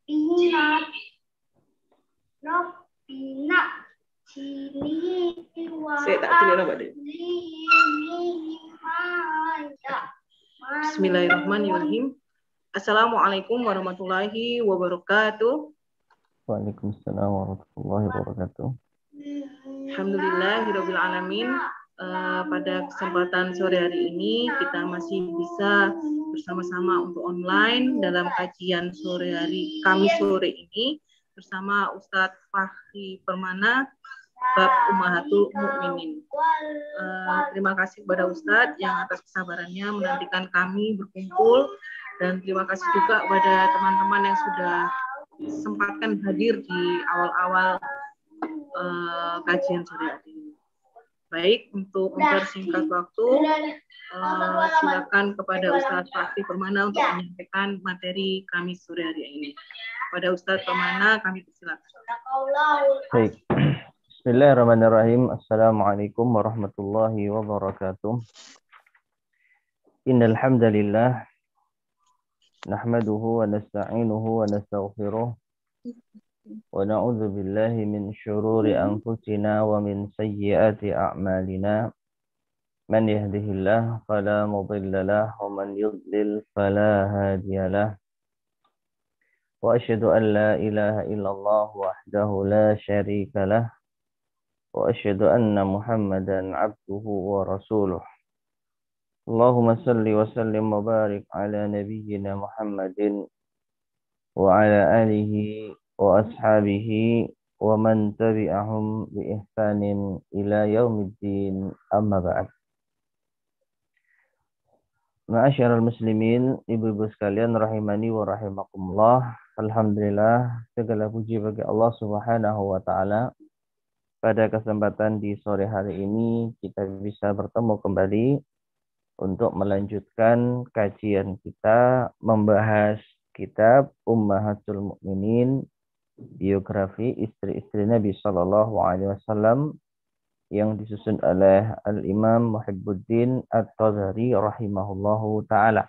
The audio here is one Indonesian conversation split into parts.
Ingat Rabbina Cili Saya tak cili apa deh. Bismillahirrahmanirrahim. Assalamualaikum warahmatullahi wabarakatuh. Waalaikumsalam warahmatullahi wabarakatuh. Alhamdulillahirabbil alamin. Pada kesempatan sore hari ini kita masih bisa bersama-sama untuk online dalam kajian sore hari Kamis sore ini bersama Ustadz Fahri Permana bab Ummahatul Mukminin. Terima kasih kepada Ustadz yang atas kesabarannya menantikan kami berkumpul, dan terima kasih juga kepada teman-teman yang sudah sempatkan hadir di awal-awal kajian sore hari ini. Baik, untuk mempersingkat waktu, silakan kepada Ustadz Fahri Permana untuk menyampaikan materi Kamis sore hari ini. Pada Ustadz Permana, kami persilakan. Baik. Bismillahirrahmanirrahim. Assalamualaikum warahmatullahi wabarakatuh. Innal hamdalillah nahmaduhu wa nasta'inuhu wa nastaghfiruh wa na'udzu billahi min syururi anfusina wa min sayyiati a'malina. Man yahdihillahu fala mudilla lahu wa man yudlil fala hadiyalah. Wa asyhadu an la ilaha illallah wahdahu la syarika lah. Wa asyhadu anna Muhammadan abduhu wa rasuluh. Allahumma salli wa sallim wa barik ala nabiyyina Muhammadin wa ala alihi wa ashabihi wa man tabi'ahum bi ihsanin ila yaumiddin, amma ba'd. Ma'asyiral muslimin, ibu-ibu sekalian rahimani wa rahimakumullah. Alhamdulillah, segala puji bagi Allah Subhanahu wa taala. Pada kesempatan di sore hari ini kita bisa bertemu kembali untuk melanjutkan kajian kita membahas kitab Ummahatul Mukminin, biografi istri-istri Nabi Sallallahu Alaihi Wasallam yang disusun oleh Al-Imam Muhibbuddin At-Tazari rahimahullahu ta'ala.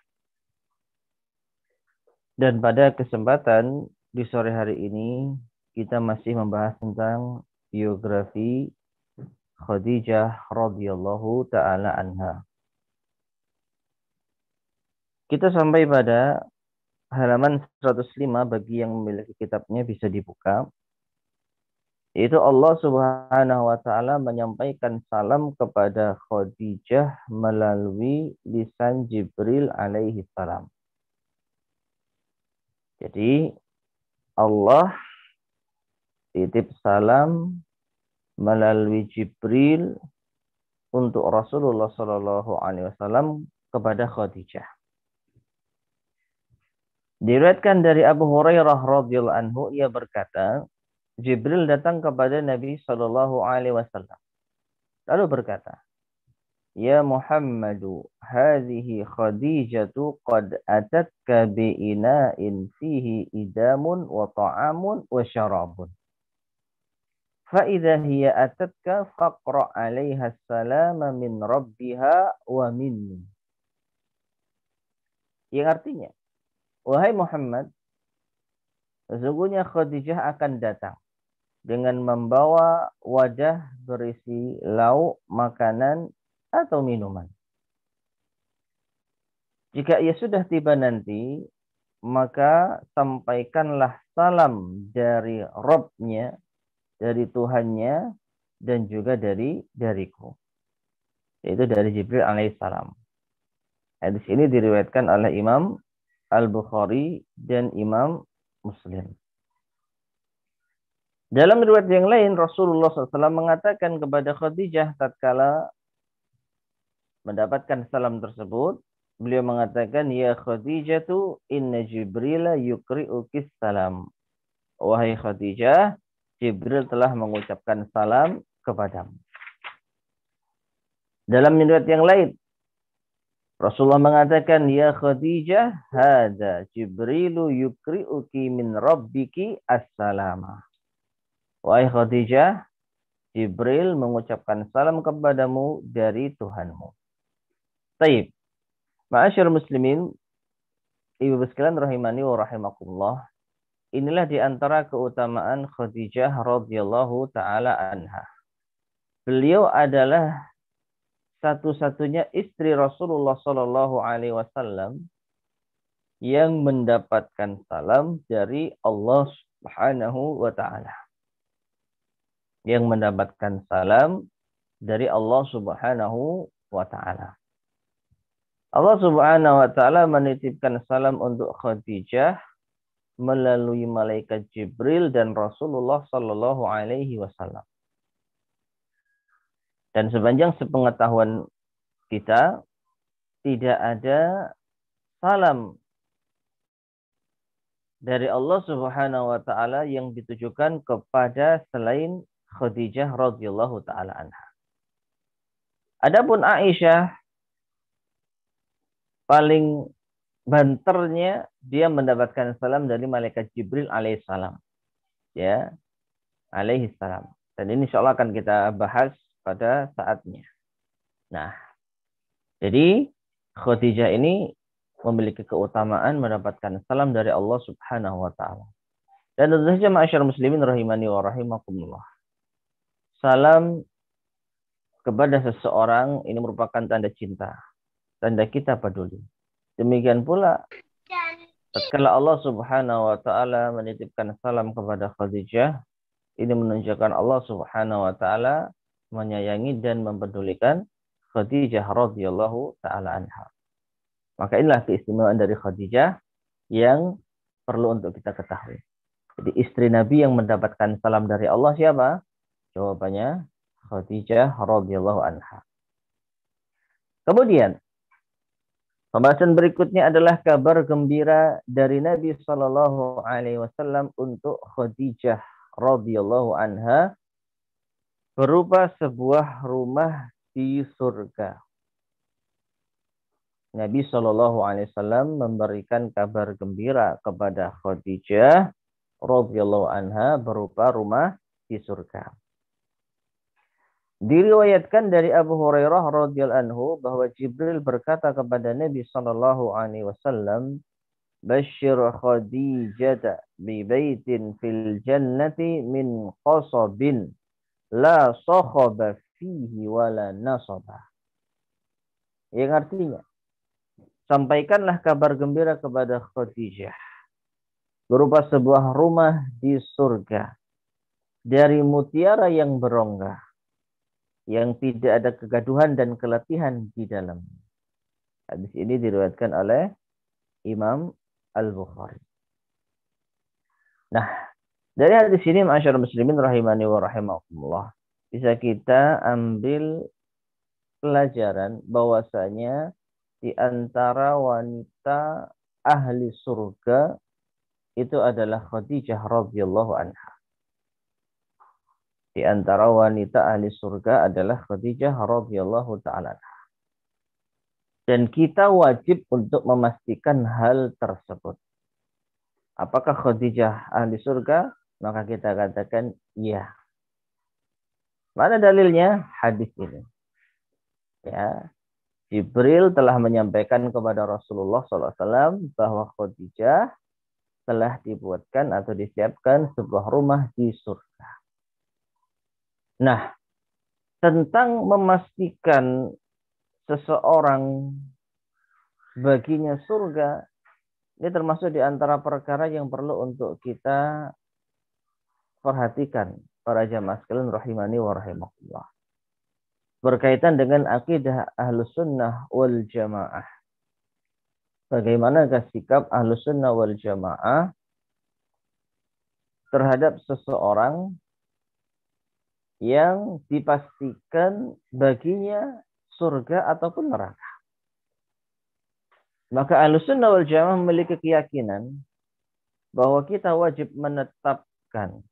Dan pada kesempatan di sore hari ini kita masih membahas tentang biografi Khadijah radhiyallahu ta'ala anha. Kita sampai pada halaman 105, bagi yang memiliki kitabnya bisa dibuka. Yaitu Allah Subhanahu wa taala menyampaikan salam kepada Khadijah melalui lisan Jibril alaihi salam. Jadi Allah titip salam melalui Jibril untuk Rasulullah sallallahu alaihi wasallam kepada Khadijah. Diriwayatkan dari Abu Hurairah radhiyallahu anhu, ia berkata, Jibril datang kepada Nabi sallallahu alaihi wasallam lalu berkata, Ya Muhammadu, hadhihi Khadijatu qad atatka bi ina'in fihi idamun wa ta'amun wa syarabun. Fa idza hiya atatka faqra 'alaiha salama min rabbiha wa minni. Yang artinya, wahai Muhammad, sesungguhnya Khadijah akan datang dengan membawa wadah berisi lauk, makanan, atau minuman. Jika ia sudah tiba nanti, maka sampaikanlah salam dari Rabb-nya, dari Tuhannya, dan juga dariku. Yaitu dari Jibril alaihissalam. Hadis ini diriwayatkan oleh Imam Al-Bukhari dan Imam Muslim. Dalam riwayat yang lain, Rasulullah SAW mengatakan kepada Khadijah tatkala mendapatkan salam tersebut, beliau mengatakan, Ya Khadijatu, inna Jibril yukri'ukis salam. Wahai Khadijah, Jibril telah mengucapkan salam kepadamu. Dalam riwayat yang lain, Rasulullah mengatakan, Ya Khadijah, hada Jibrilu yukri'uki min rabbiki as-salama. Wahai Khadijah, Jibril mengucapkan salam kepadamu dari Tuhanmu. Taib. Ma'asyar muslimin, ibu sekalian rahimani wa rahimakumullah. inilah di antara keutamaan Khadijah radhiyallahu taala anha. Beliau adalah satu-satunya istri Rasulullah Shallallahu alaihi wasallam yang mendapatkan salam dari Allah Subhanahu wa taala. Yang mendapatkan salam dari Allah Subhanahu wa taala. Allah Subhanahu wa taala menitipkan salam untuk Khadijah melalui malaikat Jibril dan Rasulullah sallallahu alaihi wasallam. Dan sepanjang sepengetahuan kita tidak ada salam dari Allah Subhanahu wa taala yang ditujukan kepada selain Khadijah radhiyallahu taala anha. Adapun Aisyah paling banternya dia mendapatkan salam dari malaikat Jibril alaihissalam. Ya, alaihissalam. Dan ini insyaallah akan kita bahas pada saatnya. Nah, jadi Khadijah ini memiliki keutamaan mendapatkan salam dari Allah Subhanahu wa taala. Dan tentu saja ma'asyar muslimin rahimani wa rahimakumullah. Salam kepada seseorang ini merupakan tanda cinta, tanda kita peduli. Demikian pula tatkala Allah Subhanahu wa taala menitipkan salam kepada Khadijah, ini menunjukkan Allah Subhanahu wa taala menyayangi dan mempedulikan Khadijah radhiyallahu taala anha. Maka inilah keistimewaan dari Khadijah yang perlu untuk kita ketahui. Jadi istri Nabi yang mendapatkan salam dari Allah siapa? Jawabannya Khadijah radhiyallahu anha. Kemudian pembahasan berikutnya adalah kabar gembira dari Nabi Shallallahu Alaihi Wasallam untuk Khadijah radhiyallahu anha berupa sebuah rumah di surga. Nabi Shallallahu Alaihi Wasallam memberikan kabar gembira kepada Khadijah radhiyallahu anha berupa rumah di surga. Diriwayatkan dari Abu Hurairah radhiyallahu anhu bahwa Jibril berkata kepada Nabi sallallahu alaihi wasallam, "Basyir Khadijah bi baitin fil jannati min qasabin la sakhaba fihi wala nasaba." Yang artinya, sampaikanlah kabar gembira kepada Khadijah berupa sebuah rumah di surga dari mutiara yang berongga, yang tidak ada kegaduhan dan keletihan di dalam. Hadis ini diriwayatkan oleh Imam Al-Bukhari. Nah, dari hadis ini ma'asyar muslimin rahimani wa rahimakumullah, bisa kita ambil pelajaran bahwasanya di antara wanita ahli surga itu adalah Khadijah radhiyallahu anha. Di antara wanita ahli surga adalah Khadijah radhiyallahu ta'ala. Dan kita wajib untuk memastikan hal tersebut. Apakah Khadijah ahli surga? Maka kita katakan iya. Mana dalilnya? Hadis ini. Ya, Jibril telah menyampaikan kepada Rasulullah SAW bahwa Khadijah telah dibuatkan atau disiapkan sebuah rumah di surga. Nah, tentang memastikan seseorang baginya surga, ini termasuk di antara perkara yang perlu untuk kita perhatikan para jamaah sekalian rahimani wa rahimakumullah. Berkaitan dengan akidah Ahlus Sunnah wal Jamaah. Bagaimanakah sikap Ahlus Sunnah wal Jamaah terhadap seseorang yang dipastikan baginya surga ataupun neraka. Maka Ahlussunnah wal Jamaah memiliki keyakinan bahwa kita wajib menetapkan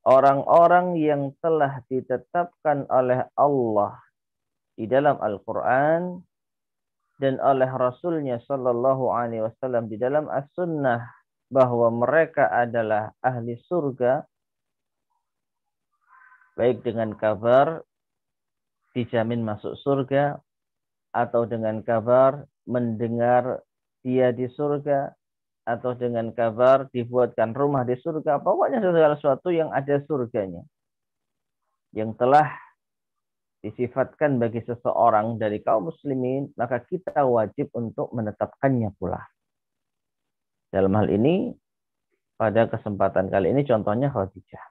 orang-orang yang telah ditetapkan oleh Allah di dalam Al-Quran dan oleh Rasulnya Sallallahu Alaihi Wasallam di dalam As-Sunnah bahwa mereka adalah ahli surga, baik dengan kabar dijamin masuk surga atau dengan kabar mendengar dia di surga atau dengan kabar dibuatkan rumah di surga, pokoknya segala sesuatu yang ada surganya, yang telah disifatkan bagi seseorang dari kaum muslimin, maka kita wajib untuk menetapkannya pula. Dalam hal ini, pada kesempatan kali ini contohnya Khadijah.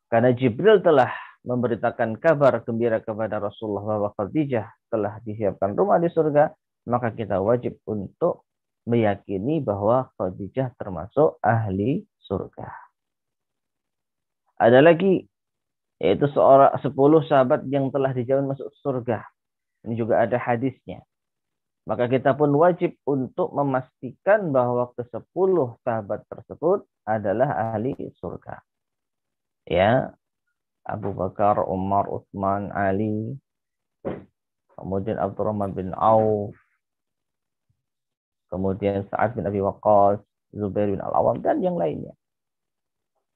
Karena Jibril telah memberitakan kabar gembira kepada Rasulullah bahwa Khadijah telah disiapkan rumah di surga, maka kita wajib untuk meyakini bahwa Khadijah termasuk ahli surga. Ada lagi, yaitu 10 sahabat yang telah dijamin masuk surga. Ini juga ada hadisnya. Maka kita pun wajib untuk memastikan bahwa ke-10 sahabat tersebut adalah ahli surga. Ya, Abu Bakar, Umar, Utsman, Ali, kemudian Abdurrahman bin Auf, kemudian Sa'ad bin Abi Waqqas, Zubair bin Al-Awwam, dan yang lainnya.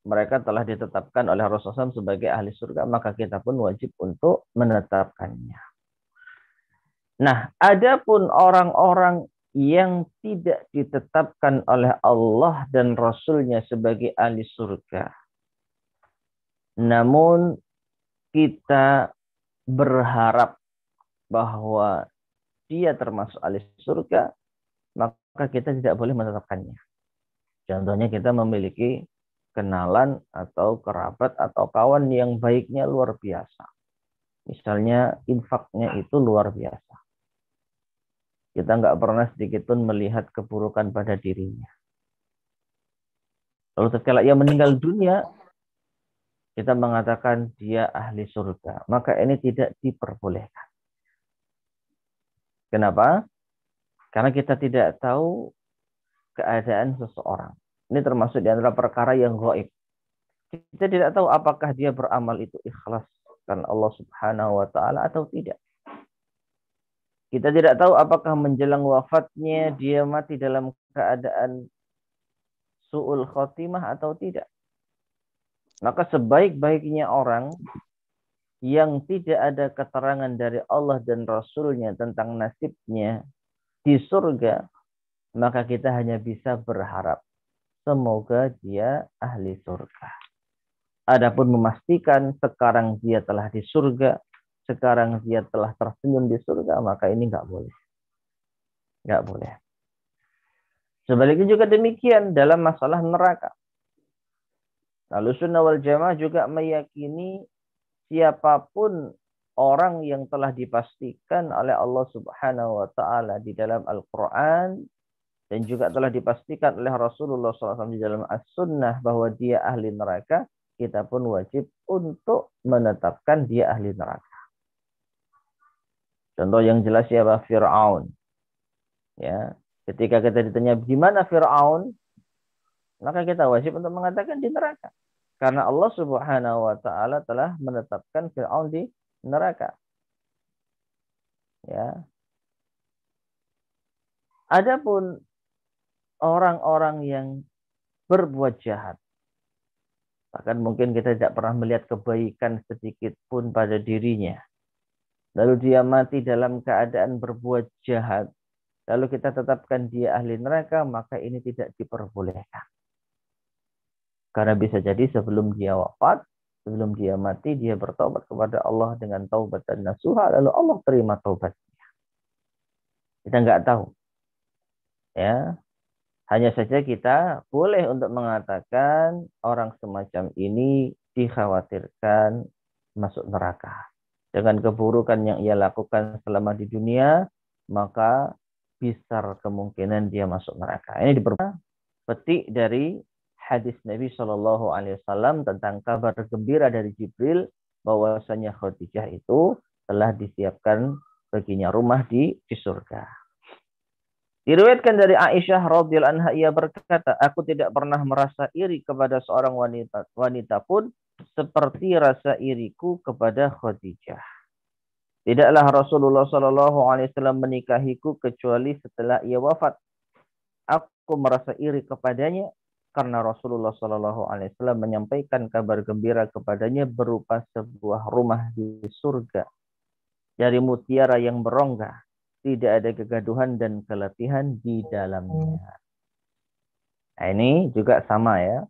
Mereka telah ditetapkan oleh Rasulullah SAW sebagai ahli surga, maka kita pun wajib untuk menetapkannya. Nah, adapun orang-orang yang tidak ditetapkan oleh Allah dan Rasulnya sebagai ahli surga, namun kita berharap bahwa dia termasuk ahli surga, maka kita tidak boleh menetapkannya. Contohnya kita memiliki kenalan atau kerabat atau kawan yang baiknya luar biasa. Misalnya infaknya itu luar biasa. Kita nggak pernah sedikit pun melihat keburukan pada dirinya. Lalu tatkala ia meninggal dunia, kita mengatakan dia ahli surga. Maka ini tidak diperbolehkan. Kenapa? Karena kita tidak tahu keadaan seseorang. Ini termasuk di antara perkara yang gaib. Kita tidak tahu apakah dia beramal itu ikhlas karena Allah Subhanahu wa taala atau tidak. Kita tidak tahu apakah menjelang wafatnya dia mati dalam keadaan su'ul khotimah atau tidak. Maka sebaik-baiknya orang yang tidak ada keterangan dari Allah dan Rasulnya tentang nasibnya di surga, maka kita hanya bisa berharap semoga dia ahli surga. Adapun memastikan sekarang dia telah di surga, sekarang dia telah tersenyum di surga, maka ini nggak boleh. Nggak boleh. Sebaliknya juga demikian dalam masalah neraka. Lalu Sunnah wal Jamaah juga meyakini siapapun orang yang telah dipastikan oleh Allah Subhanahu wa taala di dalam Al-Qur'an dan juga telah dipastikan oleh Rasulullah SAW di dalam As-Sunnah bahwa dia ahli neraka, kita pun wajib untuk menetapkan dia ahli neraka. Contoh yang jelas siapa? Fir'aun. Ya, ketika kita ditanya di mana Fir'aun, maka kita wajib untuk mengatakan di neraka. Karena Allah Subhanahu wa taala telah menetapkan Fir'aun di neraka. Ya. Adapun orang-orang yang berbuat jahat, bahkan mungkin kita tidak pernah melihat kebaikan sedikit pun pada dirinya, lalu dia mati dalam keadaan berbuat jahat, lalu kita tetapkan dia ahli neraka, maka ini tidak diperbolehkan. Karena bisa jadi sebelum dia wafat, sebelum dia mati, dia bertobat kepada Allah dengan taubat dan nasuha, lalu Allah terima taubatnya. Kita nggak tahu. Ya, hanya saja kita boleh untuk mengatakan orang semacam ini dikhawatirkan masuk neraka. Dengan keburukan yang ia lakukan selama di dunia, maka besar kemungkinan dia masuk neraka. Ini dipetik dari hadis Nabi Shallallahu Alaihi Wasallam tentang kabar gembira dari Jibril bahwasanya Khadijah itu telah disiapkan baginya rumah di surga. Diriwayatkan dari Aisyah radhiyallahu anha, ia berkata, aku tidak pernah merasa iri kepada seorang wanita pun seperti rasa iriku kepada Khadijah. Tidaklah Rasulullah Shallallahu Alaihi Wasallam menikahiku kecuali setelah ia wafat. Aku merasa iri kepadanya karena Rasulullah Shallallahu Alaihi Wasallam menyampaikan kabar gembira kepadanya berupa sebuah rumah di surga dari mutiara yang berongga, tidak ada kegaduhan dan keletihan di dalamnya. Nah, ini juga sama ya.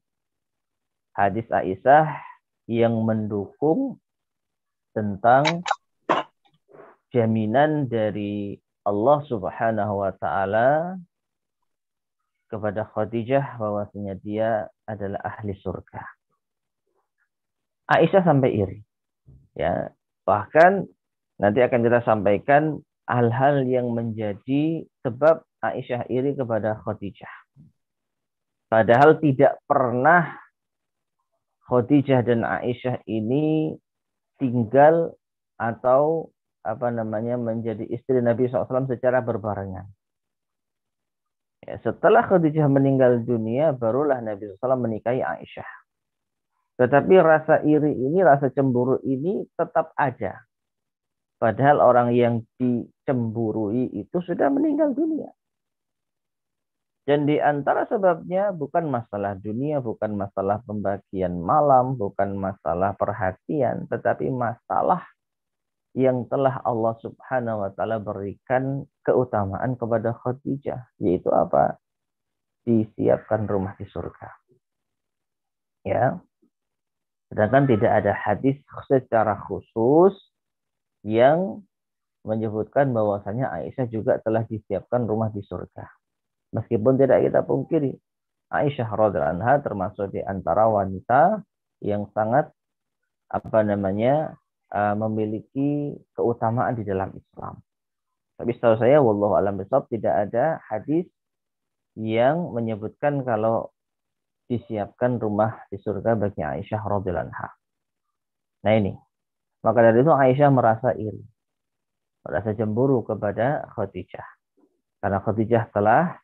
Hadis Aisyah yang mendukung tentang jaminan dari Allah Subhanahu wa taala kepada Khadijah bahwasanya dia adalah ahli surga. Aisyah sampai iri. Ya, bahkan nanti akan kita sampaikan hal-hal yang menjadi sebab Aisyah iri kepada Khadijah. Padahal tidak pernah Khadijah dan Aisyah ini tinggal atau menjadi istri Nabi SAW secara berbarengan. Ya, setelah Khadijah meninggal dunia, barulah Nabi SAW menikahi Aisyah. Tetapi rasa iri ini, rasa cemburu ini tetap ada. Padahal orang yang dicemburui itu sudah meninggal dunia. Dan di antara sebabnya bukan masalah dunia, bukan masalah pembagian malam, bukan masalah perhatian, tetapi masalah yang telah Allah Subhanahu wa taala berikan keutamaan kepada Khadijah, yaitu apa? Disiapkan rumah di surga. Ya. Sedangkan tidak ada hadis secara khusus yang menyebutkan bahwasanya Aisyah juga telah disiapkan rumah di surga. Meskipun tidak kita pungkiri, Aisyah radhiyallahu anha termasuk di antara wanita yang sangat memiliki keutamaan di dalam Islam. Tapi setahu saya, wallahu a'lam bishawab, tidak ada hadis yang menyebutkan kalau disiapkan rumah di surga bagi Aisyah radhiyallahu anha. Nah ini, maka dari itu Aisyah merasa iri, merasa cemburu kepada Khadijah, karena Khadijah telah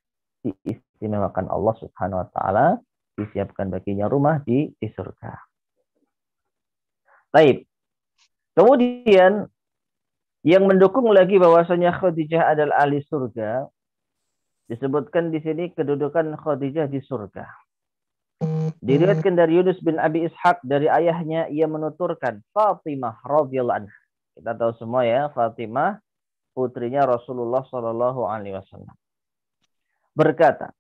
diistimewakan Allah Subhanahu wa taala, disiapkan baginya rumah di surga. Baik. Kemudian yang mendukung lagi bahwasanya Khadijah adalah ahli surga, disebutkan di sini kedudukan Khadijah di surga. Diriwayatkan dari Yunus bin Abi Ishaq dari ayahnya, ia menuturkan Fatimah radhiyallahu anha. Kita tahu semua ya, Fatimah putrinya Rasulullah sallallahu alaihi wasallam. Berkata,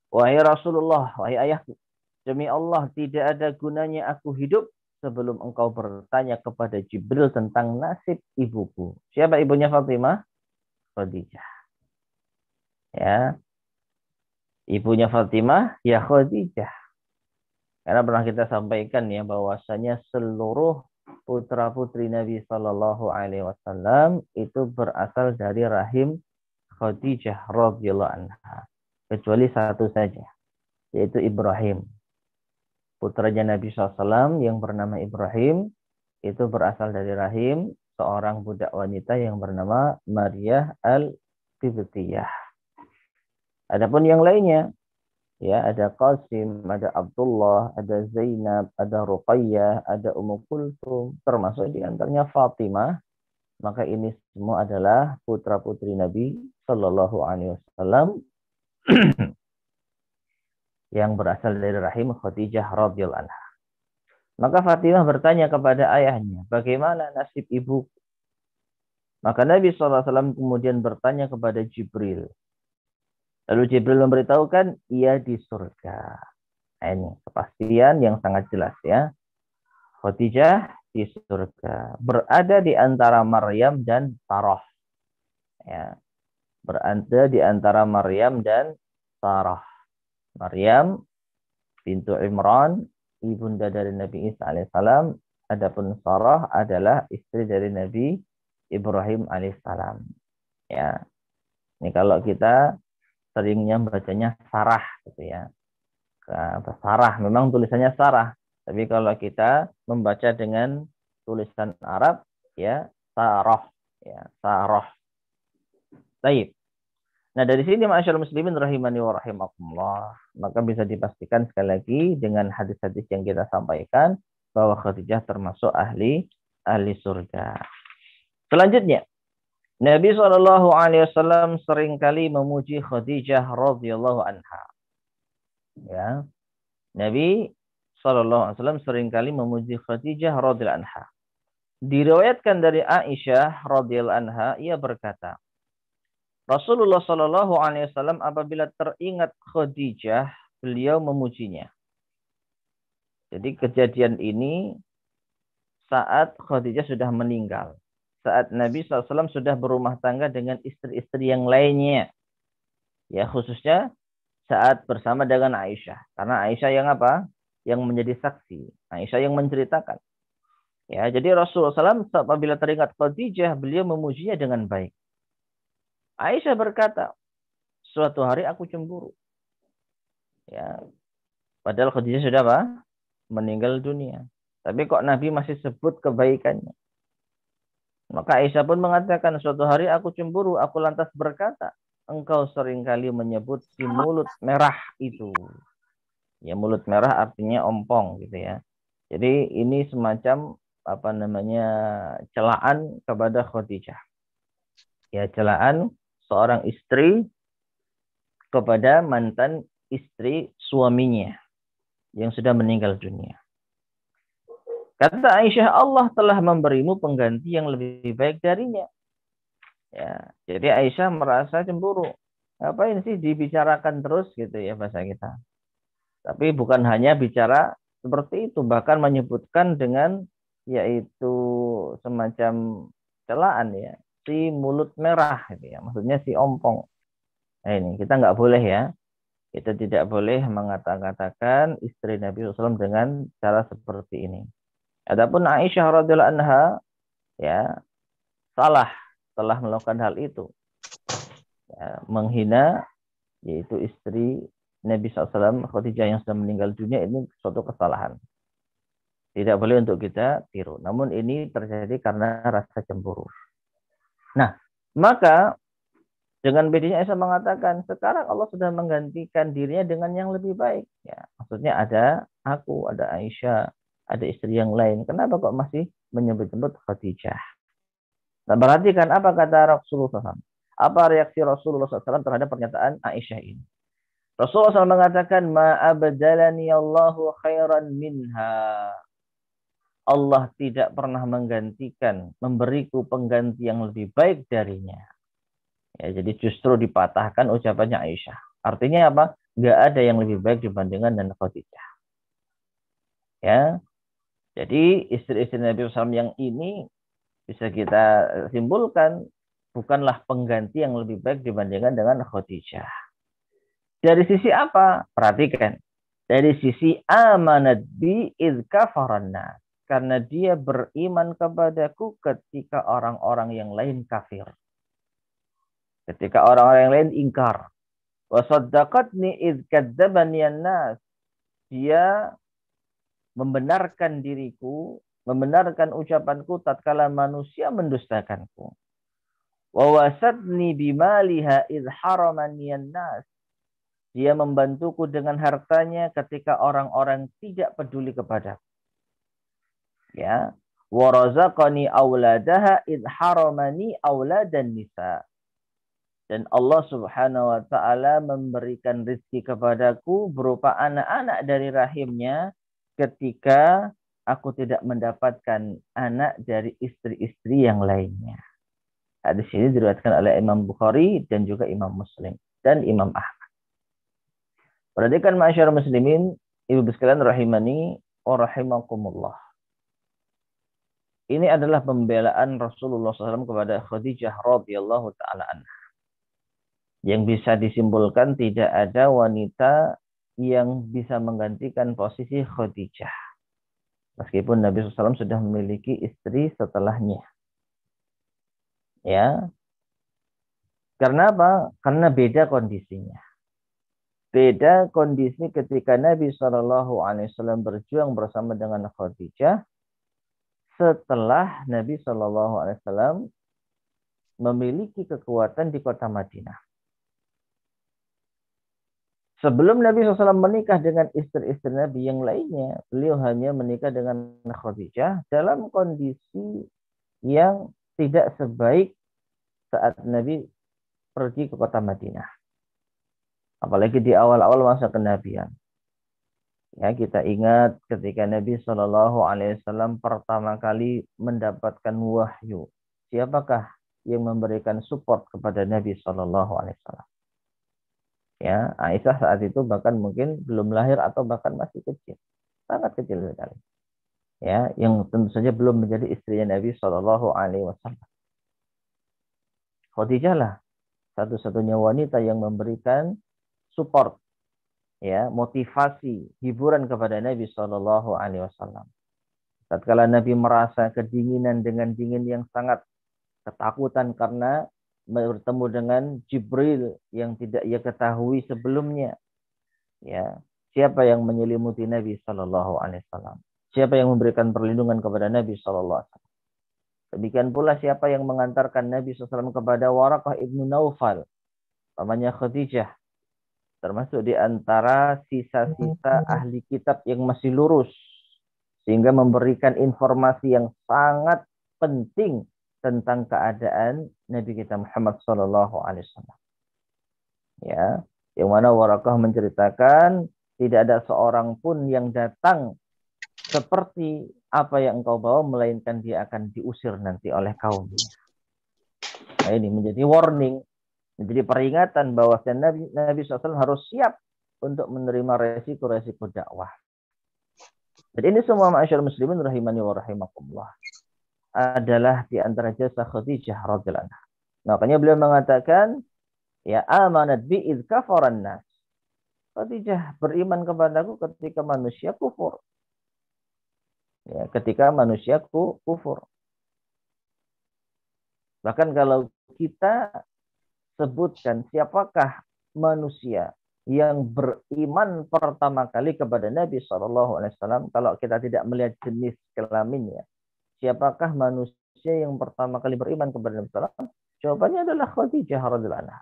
"Wahai Rasulullah, wahai ayahku, demi Allah tidak ada gunanya aku hidup sebelum engkau bertanya kepada Jibril tentang nasib ibuku." Siapa ibunya Fatimah? Khadijah. Ya. Ibunya Fatimah ya Khadijah. Karena pernah kita sampaikan ya bahwasanya seluruh putra-putri Nabi Shallallahu alaihi wasallam itu berasal dari rahim Khadijah radhiyallahu anha. Kecuali satu saja, yaitu Ibrahim. Putranya Nabi SAW yang bernama Ibrahim itu berasal dari rahim seorang budak wanita yang bernama Maryah al-Qibtiyah. Adapun yang lainnya, ya ada Qasim, ada Abdullah, ada Zainab, ada Ruqayyah, ada Ummu Kulthum, termasuk di antaranya Fatimah. Maka ini semua adalah putra-putri Nabi Sallallahu Alaihi Wasallam yang berasal dari rahim Khadijah radhiyallahu anha. Maka Fatimah bertanya kepada ayahnya, bagaimana nasib ibuku? Maka Nabi SAW kemudian bertanya kepada Jibril. Lalu Jibril memberitahukan, ia di surga. Nah, ini kepastian yang sangat jelas ya. Khadijah di surga. Berada di antara Maryam dan Sarah. Ya. Berada di antara Maryam dan Sarah. Maryam bintu Imran, ibunda dari Nabi Isa alaihissalam. Adapun Sarah adalah istri dari Nabi Ibrahim alaihissalam. Ya. Ini kalau kita seringnya bacanya Sarah gitu ya. Sarah, memang tulisannya Sarah. Tapi kalau kita membaca dengan tulisan Arab ya Sarah, ya Sarah. Baik. Nah, dari sini ma'asyiral muslimin rahimani wa rahimakumullah, maka bisa dipastikan sekali lagi dengan hadis-hadis yang kita sampaikan bahwa Khadijah termasuk ahli surga. Selanjutnya, Nabi SAW seringkali memuji Khadijah radhiyallahu anha. Ya. Nabi SAW seringkali memuji Khadijah radhiyallahu anha. Diriwayatkan dari Aisyah radhiyallahu anha, ia berkata, Rasulullah SAW apabila teringat Khadijah, beliau memujinya. Jadi kejadian ini saat Khadijah sudah meninggal. Saat Nabi SAW sudah berumah tangga dengan istri-istri yang lainnya. Ya, khususnya saat bersama dengan Aisyah. Karena Aisyah yang apa? Yang menjadi saksi. Aisyah yang menceritakan. Ya, jadi Rasulullah SAW apabila teringat Khadijah, beliau memujinya dengan baik. Aisyah berkata, suatu hari aku cemburu. Ya, padahal Khadijah sudah apa? Meninggal dunia. Tapi kok Nabi masih sebut kebaikannya. Maka Aisyah pun mengatakan, suatu hari aku cemburu, aku lantas berkata, engkau seringkali menyebut si mulut merah itu. Ya, mulut merah artinya ompong gitu ya. Jadi ini semacam apa namanya celaan kepada Khadijah. Ya, celaan seorang istri kepada mantan istri suaminya yang sudah meninggal dunia. Kata Aisyah, Allah telah memberimu pengganti yang lebih baik darinya. Ya, jadi Aisyah merasa cemburu. Ngapain sih dibicarakan terus gitu ya bahasa kita. Tapi bukan hanya bicara seperti itu, bahkan menyebutkan dengan yaitu semacam celaan ya, si mulut merah gitu ya. Maksudnya si ompong. Nah ini kita nggak boleh ya. Kita tidak boleh mengatakan istri Nabi SAW dengan cara seperti ini. Adapun Aisyah radhiyallahu anha ya salah telah melakukan hal itu. Ya, menghina yaitu istri Nabi SAW Khadijah yang sudah meninggal dunia ini suatu kesalahan. Tidak boleh untuk kita tiru. Namun ini terjadi karena rasa cemburu. Nah, maka dengan bedanya Aisyah mengatakan sekarang Allah sudah menggantikan dirinya dengan yang lebih baik. Ya, maksudnya ada aku, ada Aisyah, ada istri yang lain. Kenapa kok masih menyebut-nyebut Khadijah? Nah, perhatikan apa kata Rasulullah SAW. Apa reaksi Rasulullah SAW terhadap pernyataan Aisyah ini? Rasulullah SAW mengatakan, ma'abdalani Allahu khairan minha. Allah tidak pernah menggantikan, memberiku pengganti yang lebih baik darinya. Ya, jadi justru dipatahkan ucapannya Aisyah. Artinya apa? Gak ada yang lebih baik dibandingkan dengan Khadijah. Ya, jadi istri-istri Nabi SAW yang ini bisa kita simpulkan bukanlah pengganti yang lebih baik dibandingkan dengan Khadijah. Dari sisi apa? Perhatikan. Dari sisi amanat bi idz kafaranna. Karena dia beriman kepadaku ketika orang-orang yang lain kafir. Ketika orang-orang yang lain ingkar. Wa saddaqatni idz kadzdzabani an-nas. Dia membenarkan diriku, membenarkan ucapanku tatkala manusia mendustakanku. Wa wasadni bimaliha idz haramani an-nas. Dia membantuku dengan hartanya ketika orang-orang tidak peduli kepadaku. Ya, wa razaqani auladaha id haramani auladan nisa. Dan Allah Subhanahu wa taala memberikan rezeki kepadaku berupa anak-anak dari rahimnya ketika aku tidak mendapatkan anak dari istri-istri yang lainnya. Hadis ini diriwayatkan oleh Imam Bukhari dan juga Imam Muslim dan Imam Ahmad. Perhatikan masyarakat muslimin, ibu sekalian rahimani wa rahimakumullah. Ini adalah pembelaan Rasulullah SAW kepada Khadijah radhiyallahu taala anha. Yang bisa disimpulkan tidak ada wanita yang bisa menggantikan posisi Khadijah. Meskipun Nabi SAW sudah memiliki istri setelahnya. Ya. Karena apa? Karena beda kondisinya. Beda kondisi ketika Nabi SAW berjuang bersama dengan Khadijah setelah Nabi SAW memiliki kekuatan di kota Madinah. Sebelum Nabi SAW menikah dengan istri-istri Nabi yang lainnya, beliau hanya menikah dengan Khadijah dalam kondisi yang tidak sebaik saat Nabi pergi ke kota Madinah. Apalagi di awal-awal masa kenabian. Ya, kita ingat ketika Nabi SAW pertama kali mendapatkan wahyu. Siapakah yang memberikan support kepada Nabi SAW? Ya, Aisyah saat itu bahkan mungkin belum lahir atau bahkan masih kecil, sangat kecil sekali. Ya, yang tentu saja belum menjadi istrinya Nabi Shallallahu Alaihi Wasallam. Khadijah lah satu-satunya wanita yang memberikan support, ya, motivasi, hiburan kepada Nabi Shallallahu Alaihi Wasallam. Tatkala Nabi merasa kedinginan dengan dingin yang sangat ketakutan karena bertemu dengan Jibril yang tidak ia ketahui sebelumnya. Ya, siapa yang menyelimuti Nabi Shallallahu Alaihi Wasallam? Siapa yang memberikan perlindungan kepada Nabi Shallallahu Alaihi Wasallam? Demikian pula siapa yang mengantarkan Nabi SAW kepada Waraqah ibnu Naufal, pamannya Khadijah, termasuk di antara sisa-sisa ahli kitab yang masih lurus, sehingga memberikan informasi yang sangat penting tentang keadaan Nabi kita Muhammad Sallallahu Alaihi Wasallam. Ya, yang mana Waraqah menceritakan tidak ada seorang pun yang datang seperti apa yang engkau bawa, melainkan dia akan diusir nanti oleh kaumnya. Nah, ini menjadi warning, menjadi peringatan bahwa Nabi SAW harus siap untuk menerima resiko-resiko dakwah. Jadi ini semua ma'asyar muslimin rahimani wa rahimakumullah adalah di antara jasa Khadijah radhiyallahu anha. Makanya beliau mengatakan, ya amanat bi id kafaran nas. Khadijah beriman kepadaku ketika manusia kufur. Ya, ketika manusia kufur. Bahkan kalau kita sebutkan siapakah manusia yang beriman pertama kali kepada Nabi SAW, kalau kita tidak melihat jenis kelaminnya, siapakah manusia yang pertama kali beriman kepada Nabi SAW? Jawabannya adalah Khadijah radhiyallahu anha.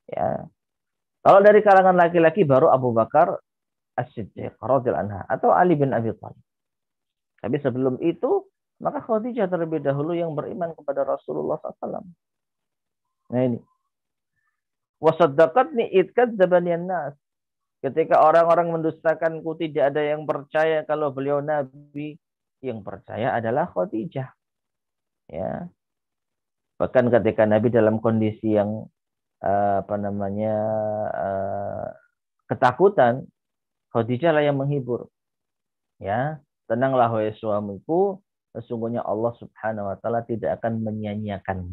Ya. Kalau dari kalangan laki-laki baru Abu Bakar As-Siddiq radhiyallahu anha atau Ali bin Abi Thalib. Tapi sebelum itu, maka Khadijah terlebih dahulu yang beriman kepada Rasulullah SAW. Nah ini. Wasaddaqatni id kadzdzabaniyan nas. Ketika orang-orang mendustakanku, tidak ada yang percaya kalau beliau Nabi. Yang percaya adalah Khadijah. Ya. Bahkan ketika Nabi dalam kondisi yang ketakutan, Khadijah lah yang menghibur. Ya. Tenanglah wahai suamiku, sesungguhnya Allah Subhanahu wa taala tidak akan menyia-nyiakan.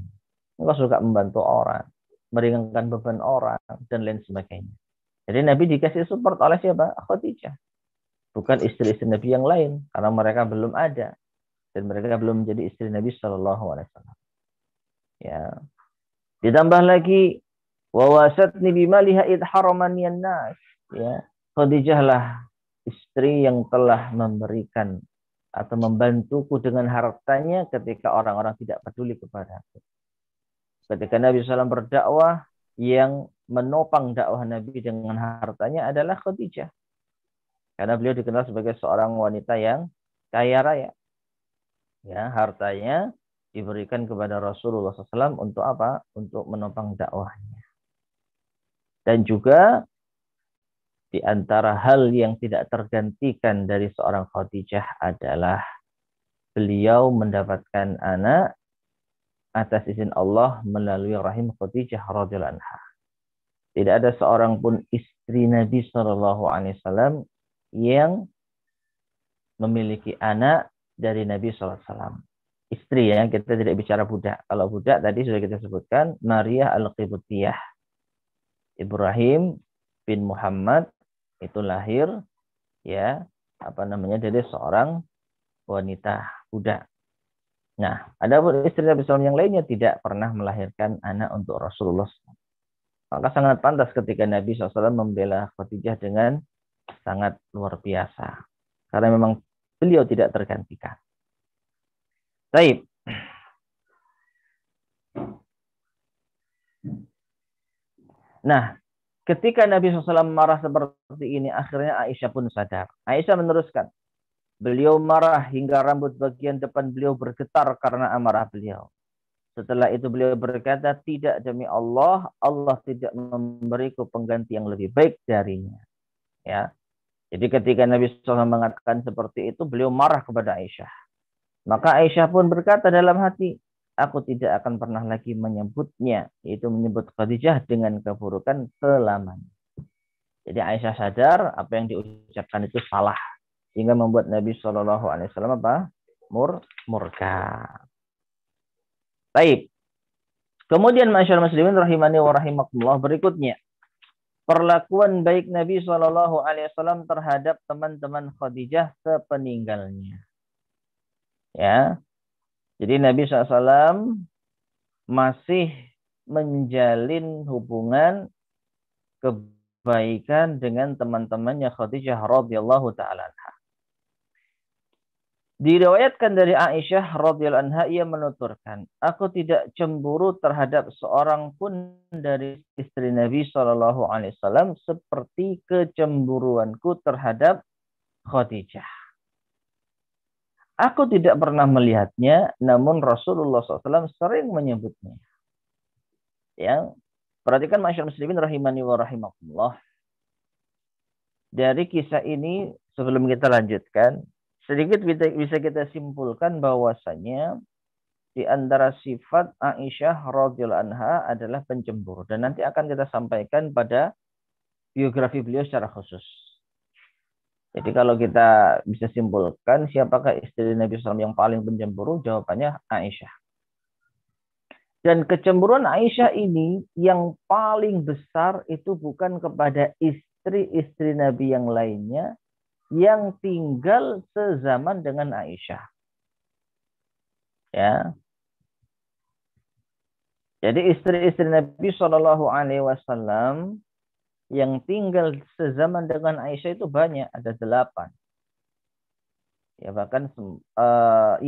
Engkau suka membantu orang, meringankan beban orang dan lain sebagainya. Jadi Nabi dikasih support oleh siapa? Khadijah. Bukan istri-istri Nabi yang lain, karena mereka belum ada dan mereka belum menjadi istri Nabi Shallallahu Alaihi Wasallam. Ya. Ditambah lagi wawasatni bimaliha id haramaniyan nas. Ya. Khadijah lah istri yang telah memberikan atau membantuku dengan hartanya ketika orang-orang tidak peduli kepadaku. Ketika Nabi SAW berdakwah, yang menopang dakwah Nabi dengan hartanya adalah Khadijah. Karena beliau dikenal sebagai seorang wanita yang kaya raya. Ya, hartanya diberikan kepada Rasulullah SAW untuk apa? Untuk menopang dakwahnya. Dan juga di antara hal yang tidak tergantikan dari seorang Khadijah adalah beliau mendapatkan anak atas izin Allah melalui rahim Khadijah radhiyallahu anha. Tidak ada seorang pun istri Nabi Shallallahu Alaihi Wasallam yang memiliki anak dari Nabi Shallallahu Alaihi Wasallam. Istri ya, kita tidak bicara budak. Kalau budak tadi sudah kita sebutkan Maria Al-Qibtiyah. Ibrahim bin Muhammad itu lahir ya dari seorang wanita budak. Nah, ada pun istri Nabi SAW yang lainnya tidak pernah melahirkan anak untuk Rasulullah SAW. Maka sangat pantas ketika Nabi SAW membela Khadijah dengan sangat luar biasa. Karena memang beliau tidak tergantikan. Baik. Nah, ketika Nabi SAW marah seperti ini, akhirnya Aisyah pun sadar. Aisyah meneruskan. Beliau marah hingga rambut bagian depan beliau bergetar karena amarah beliau. Setelah itu beliau berkata, tidak demi Allah, Allah tidak memberiku pengganti yang lebih baik darinya. Ya. Jadi ketika Nabi SAW mengatakan seperti itu, beliau marah kepada Aisyah. Maka Aisyah pun berkata dalam hati, aku tidak akan pernah lagi menyebutnya, yaitu menyebut Khadijah dengan keburukan selamanya. Jadi Aisyah sadar apa yang diucapkan itu salah, sehingga membuat Nabi Shallallahu Alaihi Wasallam apa? Murka. Baik. Kemudian masyarakat muslimin rahimani wa rahimakumullah, berikutnya perlakuan baik Nabi Shallallahu Alaihi Wasallam terhadap teman-teman Khadijah sepeninggalnya. Ya, jadi Nabi SAW masih menjalin hubungan kebaikan dengan teman-temannya Khadijah radhiyallahu taala anha. Diriwayatkan dari Aisyah radhiyallahu anha, ia menuturkan, aku tidak cemburu terhadap seorang pun dari istri Nabi Shallallahu Alaihi Wasallam seperti kecemburuanku terhadap Khadijah. Aku tidak pernah melihatnya, namun Rasulullah SAW sering menyebutnya. Ya, perhatikan masyarakat muslimin rahimani wa rahimakumullah. Dari kisah ini sebelum kita lanjutkan, sedikit bisa kita simpulkan bahwasanya di antara sifat Aisyah radhiyallahu anha adalah pencemburu, dan nanti akan kita sampaikan pada biografi beliau secara khusus. Jadi kalau kita bisa simpulkan siapakah istri Nabi SAW yang paling pencemburu, jawabannya Aisyah. Dan kecemburuan Aisyah ini yang paling besar itu bukan kepada istri-istri Nabi yang lainnya yang tinggal sezaman dengan Aisyah. Ya. Jadi istri-istri Nabi SAW yang tinggal sezaman dengan Aisyah itu banyak, ada 8. Ya, bahkan 8.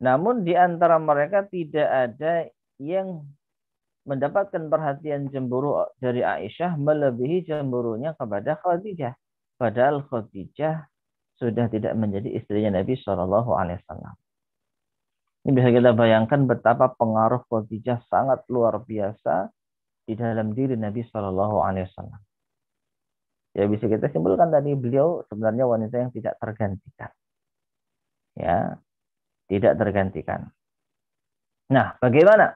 Namun di antara mereka tidak ada yang mendapatkan perhatian cemburu dari Aisyah melebihi cemburunya kepada Khadijah. Padahal Khadijah sudah tidak menjadi istrinya Nabi Shallallahu Alaihi Wasallam. Ini bisa kita bayangkan betapa pengaruh Khadijah sangat luar biasa di dalam diri Nabi Shallallahu Alaihi Wasallam. Ya, bisa kita simpulkan tadi, beliau sebenarnya wanita yang tidak tergantikan. Ya, tidak tergantikan. Nah, bagaimana?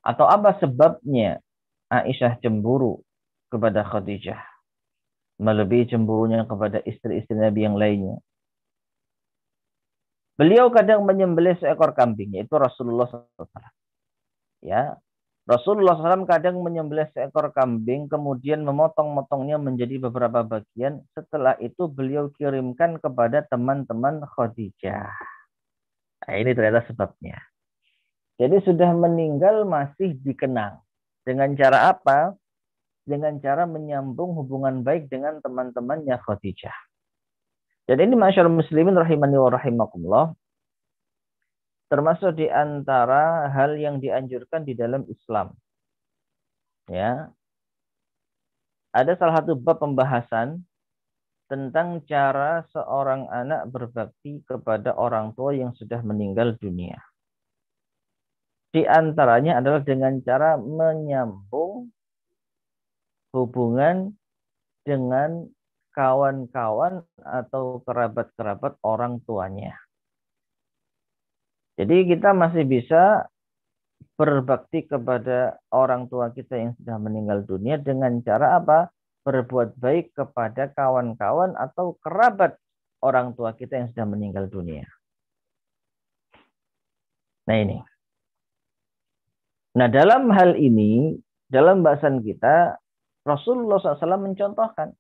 Atau apa sebabnya Aisyah cemburu kepada Khadijah melebihi cemburunya kepada istri-istri Nabi yang lainnya? Beliau kadang menyembelih seekor kambing, yaitu Rasulullah SAW. Ya, Rasulullah SAW kadang menyembelih seekor kambing, kemudian memotong-motongnya menjadi beberapa bagian. Setelah itu beliau kirimkan kepada teman-teman Khadijah. Nah, ini ternyata sebabnya. Jadi sudah meninggal masih dikenang. Dengan cara apa? Dengan cara menyambung hubungan baik dengan teman-temannya Khadijah. Dan ini masyarakat muslimin rahimani wa rahimakumullah, termasuk di antara hal yang dianjurkan di dalam Islam. Ya. Ada salah satu bab pembahasan tentang cara seorang anak berbakti kepada orang tua yang sudah meninggal dunia. Di antaranya adalah dengan cara menyambung hubungan dengan kawan-kawan atau kerabat-kerabat orang tuanya. Jadi kita masih bisa berbakti kepada orang tua kita yang sudah meninggal dunia dengan cara apa? Berbuat baik kepada kawan-kawan atau kerabat orang tua kita yang sudah meninggal dunia. Nah ini. Nah dalam hal ini, dalam bahasan kita, Rasulullah SAW mencontohkan.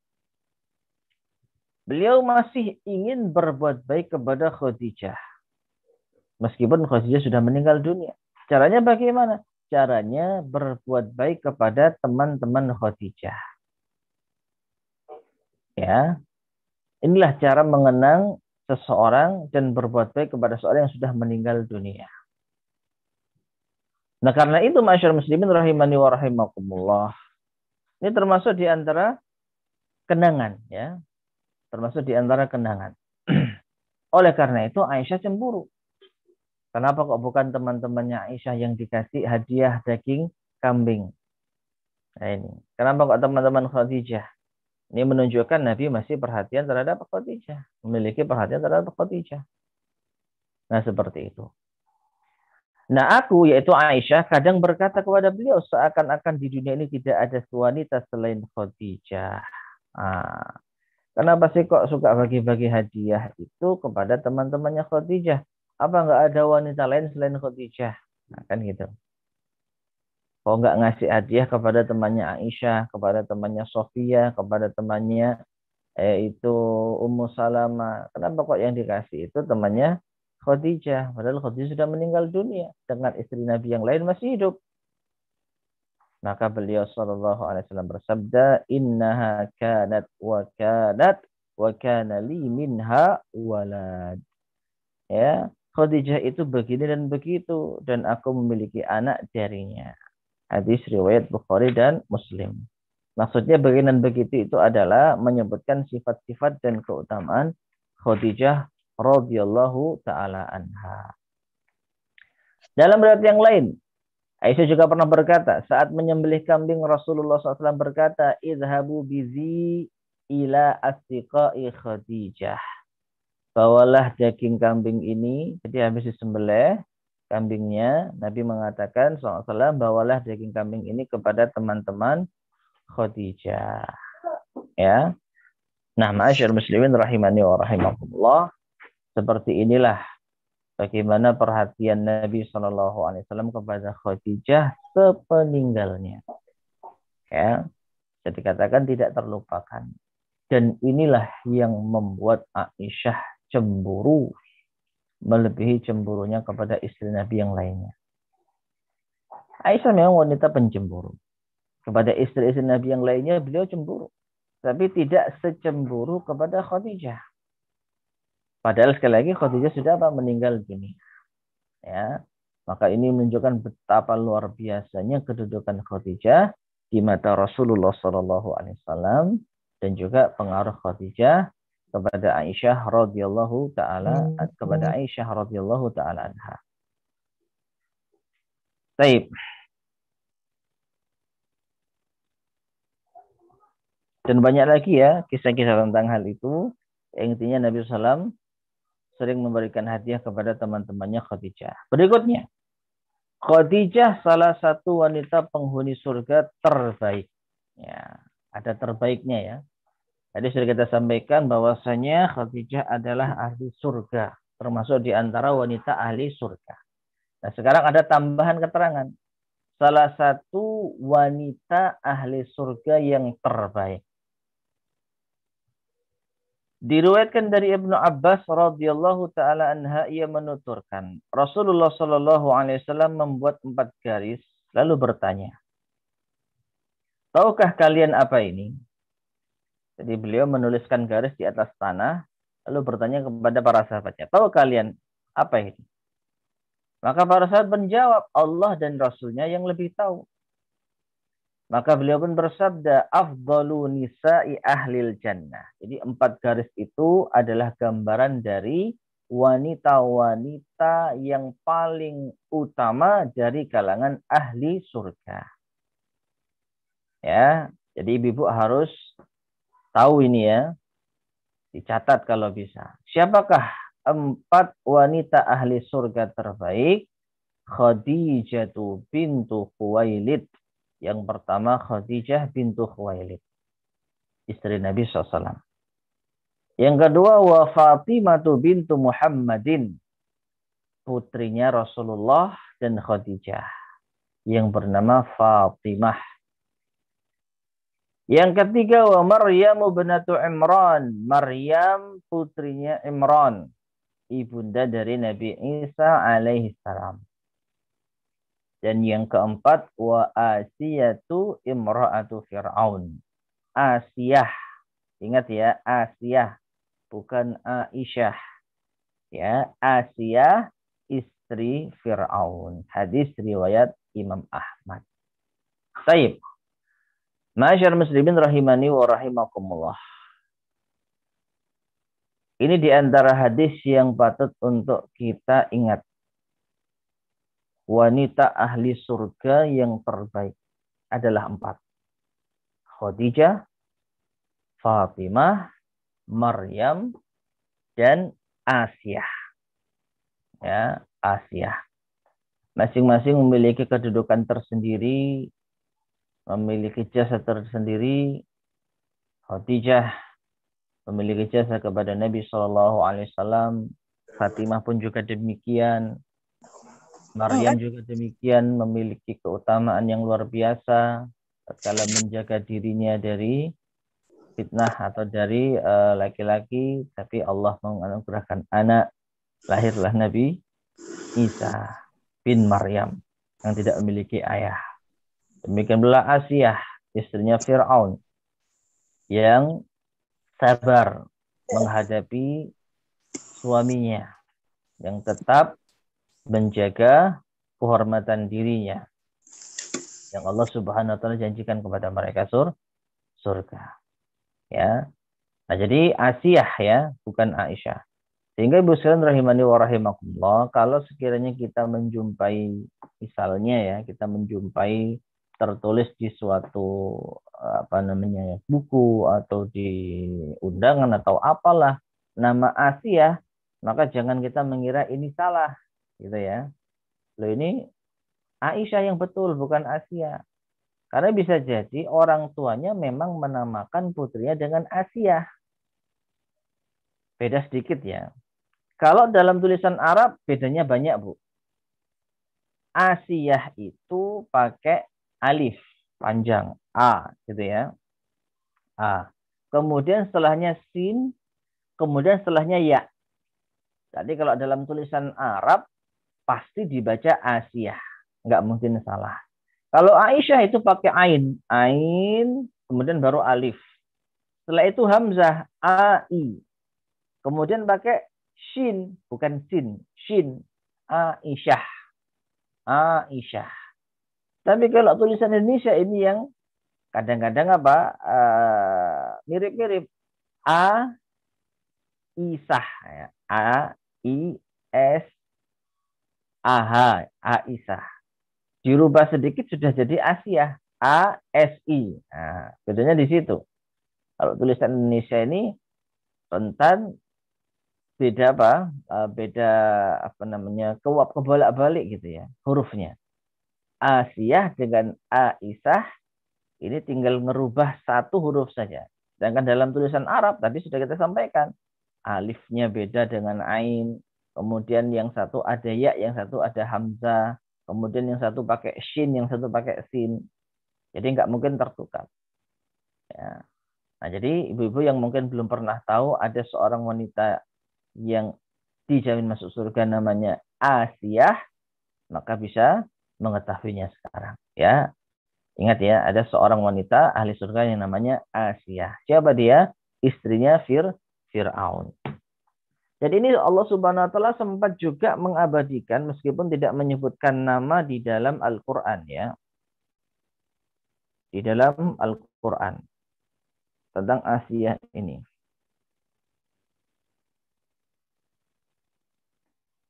Beliau masih ingin berbuat baik kepada Khadijah. Meskipun Khadijah sudah meninggal dunia. Caranya bagaimana? Caranya berbuat baik kepada teman-teman Khadijah. Ya, inilah cara mengenang seseorang dan berbuat baik kepada seorang yang sudah meninggal dunia. Nah, karena itu masyarakat muslimin rahimani wa rahimakumullah. Ini termasuk di antara kenangan, ya. Termasuk di antara kenangan. Oleh karena itu Aisyah cemburu. Kenapa kok bukan teman-temannya Aisyah yang dikasih hadiah daging kambing? Nah ini. Kenapa kok teman-teman Khadijah? Ini menunjukkan Nabi masih perhatian terhadap Khadijah. Memiliki perhatian terhadap Khadijah. Nah, seperti itu. Nah, aku yaitu Aisyah kadang berkata kepada beliau seakan-akan di dunia ini tidak ada wanita selain Khadijah. Ah, kenapa sih kok suka bagi-bagi hadiah itu kepada teman-temannya Khadijah? Apa nggak ada wanita lain selain Khadijah? Nah, kan gitu. Kok nggak ngasih hadiah kepada temannya Aisyah, kepada temannya Sofia, kepada temannya itu Ummu Salamah. Kenapa kok yang dikasih itu temannya Khadijah? Padahal Khadijah sudah meninggal dunia. Dengan istri Nabi yang lain masih hidup. Maka beliau sallallahu alaihi wasallam bersabda, "Innaha kanat wa kana li minha walad." Ya, Khadijah itu begini dan begitu dan aku memiliki anak darinya. Hadis riwayat Bukhari dan Muslim. Maksudnya begini dan begitu itu adalah menyebutkan sifat-sifat dan keutamaan Khadijah radhiyallahu taala anha. Dalam riwayat yang lain, Aisyah juga pernah berkata, saat menyembelih kambing Rasulullah SAW berkata, "Idhabu bizi ila astiqai Khadijah." Bawalah daging kambing ini, jadi habis disembelih kambingnya, Nabi mengatakan SAW, bawalah daging kambing ini kepada teman-teman Khadijah. Ya. Nah, ma'asyar muslimin rahimani wa rahimakumullah, seperti inilah bagaimana perhatian Nabi SAW kepada Khadijah sepeninggalnya. Ya, bisa dikatakan tidak terlupakan. Dan inilah yang membuat Aisyah cemburu, melebihi cemburunya kepada istri Nabi yang lainnya. Aisyah memang wanita pencemburu. Kepada istri-istri Nabi yang lainnya beliau cemburu. Tapi tidak secemburu kepada Khadijah. Padahal sekali lagi Khadijah sudah meninggal dunia. Ya, maka ini menunjukkan betapa luar biasanya kedudukan Khadijah di mata Rasulullah SAW dan juga pengaruh Khadijah kepada Aisyah radhiyallahu taala anha. Baik. Dan banyak lagi ya kisah-kisah tentang hal itu. Yang intinya Nabi SAW sering memberikan hadiah kepada teman-temannya Khadijah. Berikutnya, Khadijah salah satu wanita penghuni surga terbaik. Ya, ada terbaiknya ya. Tadi sudah kita sampaikan bahwasanya Khadijah adalah ahli surga, termasuk di antara wanita ahli surga. Nah, sekarang ada tambahan keterangan. Salah satu wanita ahli surga yang terbaik. Diriwayatkan dari Ibnu Abbas radhiyallahu taala anha, ia menuturkan, Rasulullah sallallahu alaihi wasallam membuat 4 garis lalu bertanya, "Tahukah kalian apa ini?" Jadi beliau menuliskan garis di atas tanah lalu bertanya kepada para sahabatnya, "Tahu kalian apa ini?" Maka para sahabat menjawab, "Allah dan Rasulnya yang lebih tahu." Maka beliau pun bersabda, "Afdalu nisa'i ahlil jannah." Jadi 4 garis itu adalah gambaran dari wanita-wanita yang paling utama dari kalangan ahli surga. Ya, jadi ibu harus tahu ini ya. Dicatat kalau bisa. Siapakah 4 wanita ahli surga terbaik? Khadijah bintu Khuwailid. Yang pertama Khadijah bintu Khuwailid, istri Nabi SAW. Yang kedua wa Fatimah bintu Muhammadin, putrinya Rasulullah dan Khadijah, yang bernama Fatimah. Yang ketiga wa Maryam bintu Imran, Maryam putrinya Imran, ibunda dari Nabi Isa alaihi salam. Dan yang keempat, wa Asiyatu imra'atu Fir'aun. Asiyah. Ingat ya, Asiyah. Bukan Aisyah. Ya, Asiyah istri Fir'aun. Hadis riwayat Imam Ahmad. Baik. Ma'asyar muslimin rahimani wa rahimakumullah. Ini di antara hadis yang patut untuk kita ingat. Wanita ahli surga yang terbaik adalah 4. Khadijah, Fatimah, Maryam, dan Asiyah. Ya, Asiyah. Masing-masing memiliki kedudukan tersendiri, memiliki jasa tersendiri. Khadijah memiliki jasa kepada Nabi Shallallahu Alaihi Wasallam. Fatimah pun juga demikian. Maryam juga demikian, memiliki keutamaan yang luar biasa tatkala menjaga dirinya dari fitnah atau dari laki-laki, tapi Allah menganugerahkan anak, lahirlah Nabi Isa bin Maryam yang tidak memiliki ayah. Demikian pula Asiyah, istrinya Fir'aun, yang sabar menghadapi suaminya, yang tetap menjaga kehormatan dirinya, yang Allah Subhanahu wa taala janjikan kepada mereka surga. Ya. Nah, jadi Asiyah ya, bukan Aisyah. Sehingga Ibu sekalian rahimani wa rahimakumullah, kalau sekiranya kita menjumpai, misalnya ya, kita menjumpai tertulis di suatu buku atau di undangan atau apalah nama Asiyah, maka jangan kita mengira ini salah, gitu ya. Loh, ini Aisyah yang betul, bukan Asiyah. Karena bisa jadi orang tuanya memang menamakan putrinya dengan Asiyah. Beda sedikit ya. Kalau dalam tulisan Arab bedanya banyak, Bu. Asiyah itu pakai alif panjang A gitu ya. A. Kemudian setelahnya sin, kemudian setelahnya ya. Jadi kalau dalam tulisan Arab pasti dibaca Asiyah, nggak mungkin salah. Kalau Aisyah itu pakai ain, kemudian baru alif. Setelah itu hamzah, ai. Kemudian pakai shin, bukan sin, shin, Aisyah. Aisyah. Tapi kalau tulisan Indonesia ini yang kadang-kadang mirip-mirip. Aisyah. Ya. Aisyah. Dirubah sedikit sudah jadi Asiyah. ASI. Nah, bedanya di situ. Kalau tulisan Indonesia ini rentan beda kebolak-balik gitu ya hurufnya. Asiyah dengan Aisyah ini tinggal ngerubah satu huruf saja. Sedangkan dalam tulisan Arab tadi sudah kita sampaikan, alifnya beda dengan ain, kemudian yang satu ada ya, yang satu ada hamzah, kemudian yang satu pakai shin, yang satu pakai sin. Jadi nggak mungkin tertukar. Ya. Nah, jadi ibu-ibu yang mungkin belum pernah tahu ada seorang wanita yang dijamin masuk surga namanya Asiyah, maka bisa mengetahuinya sekarang. Ya, ingat ya, ada seorang wanita ahli surga yang namanya Asiyah. Siapa dia? Istrinya Fir'aun. Jadi ini Allah Subhanahu wa taala sempat juga mengabadikan meskipun tidak menyebutkan nama di dalam Al-Qur'an ya. Di dalam Al-Qur'an tentang Asiyah ini.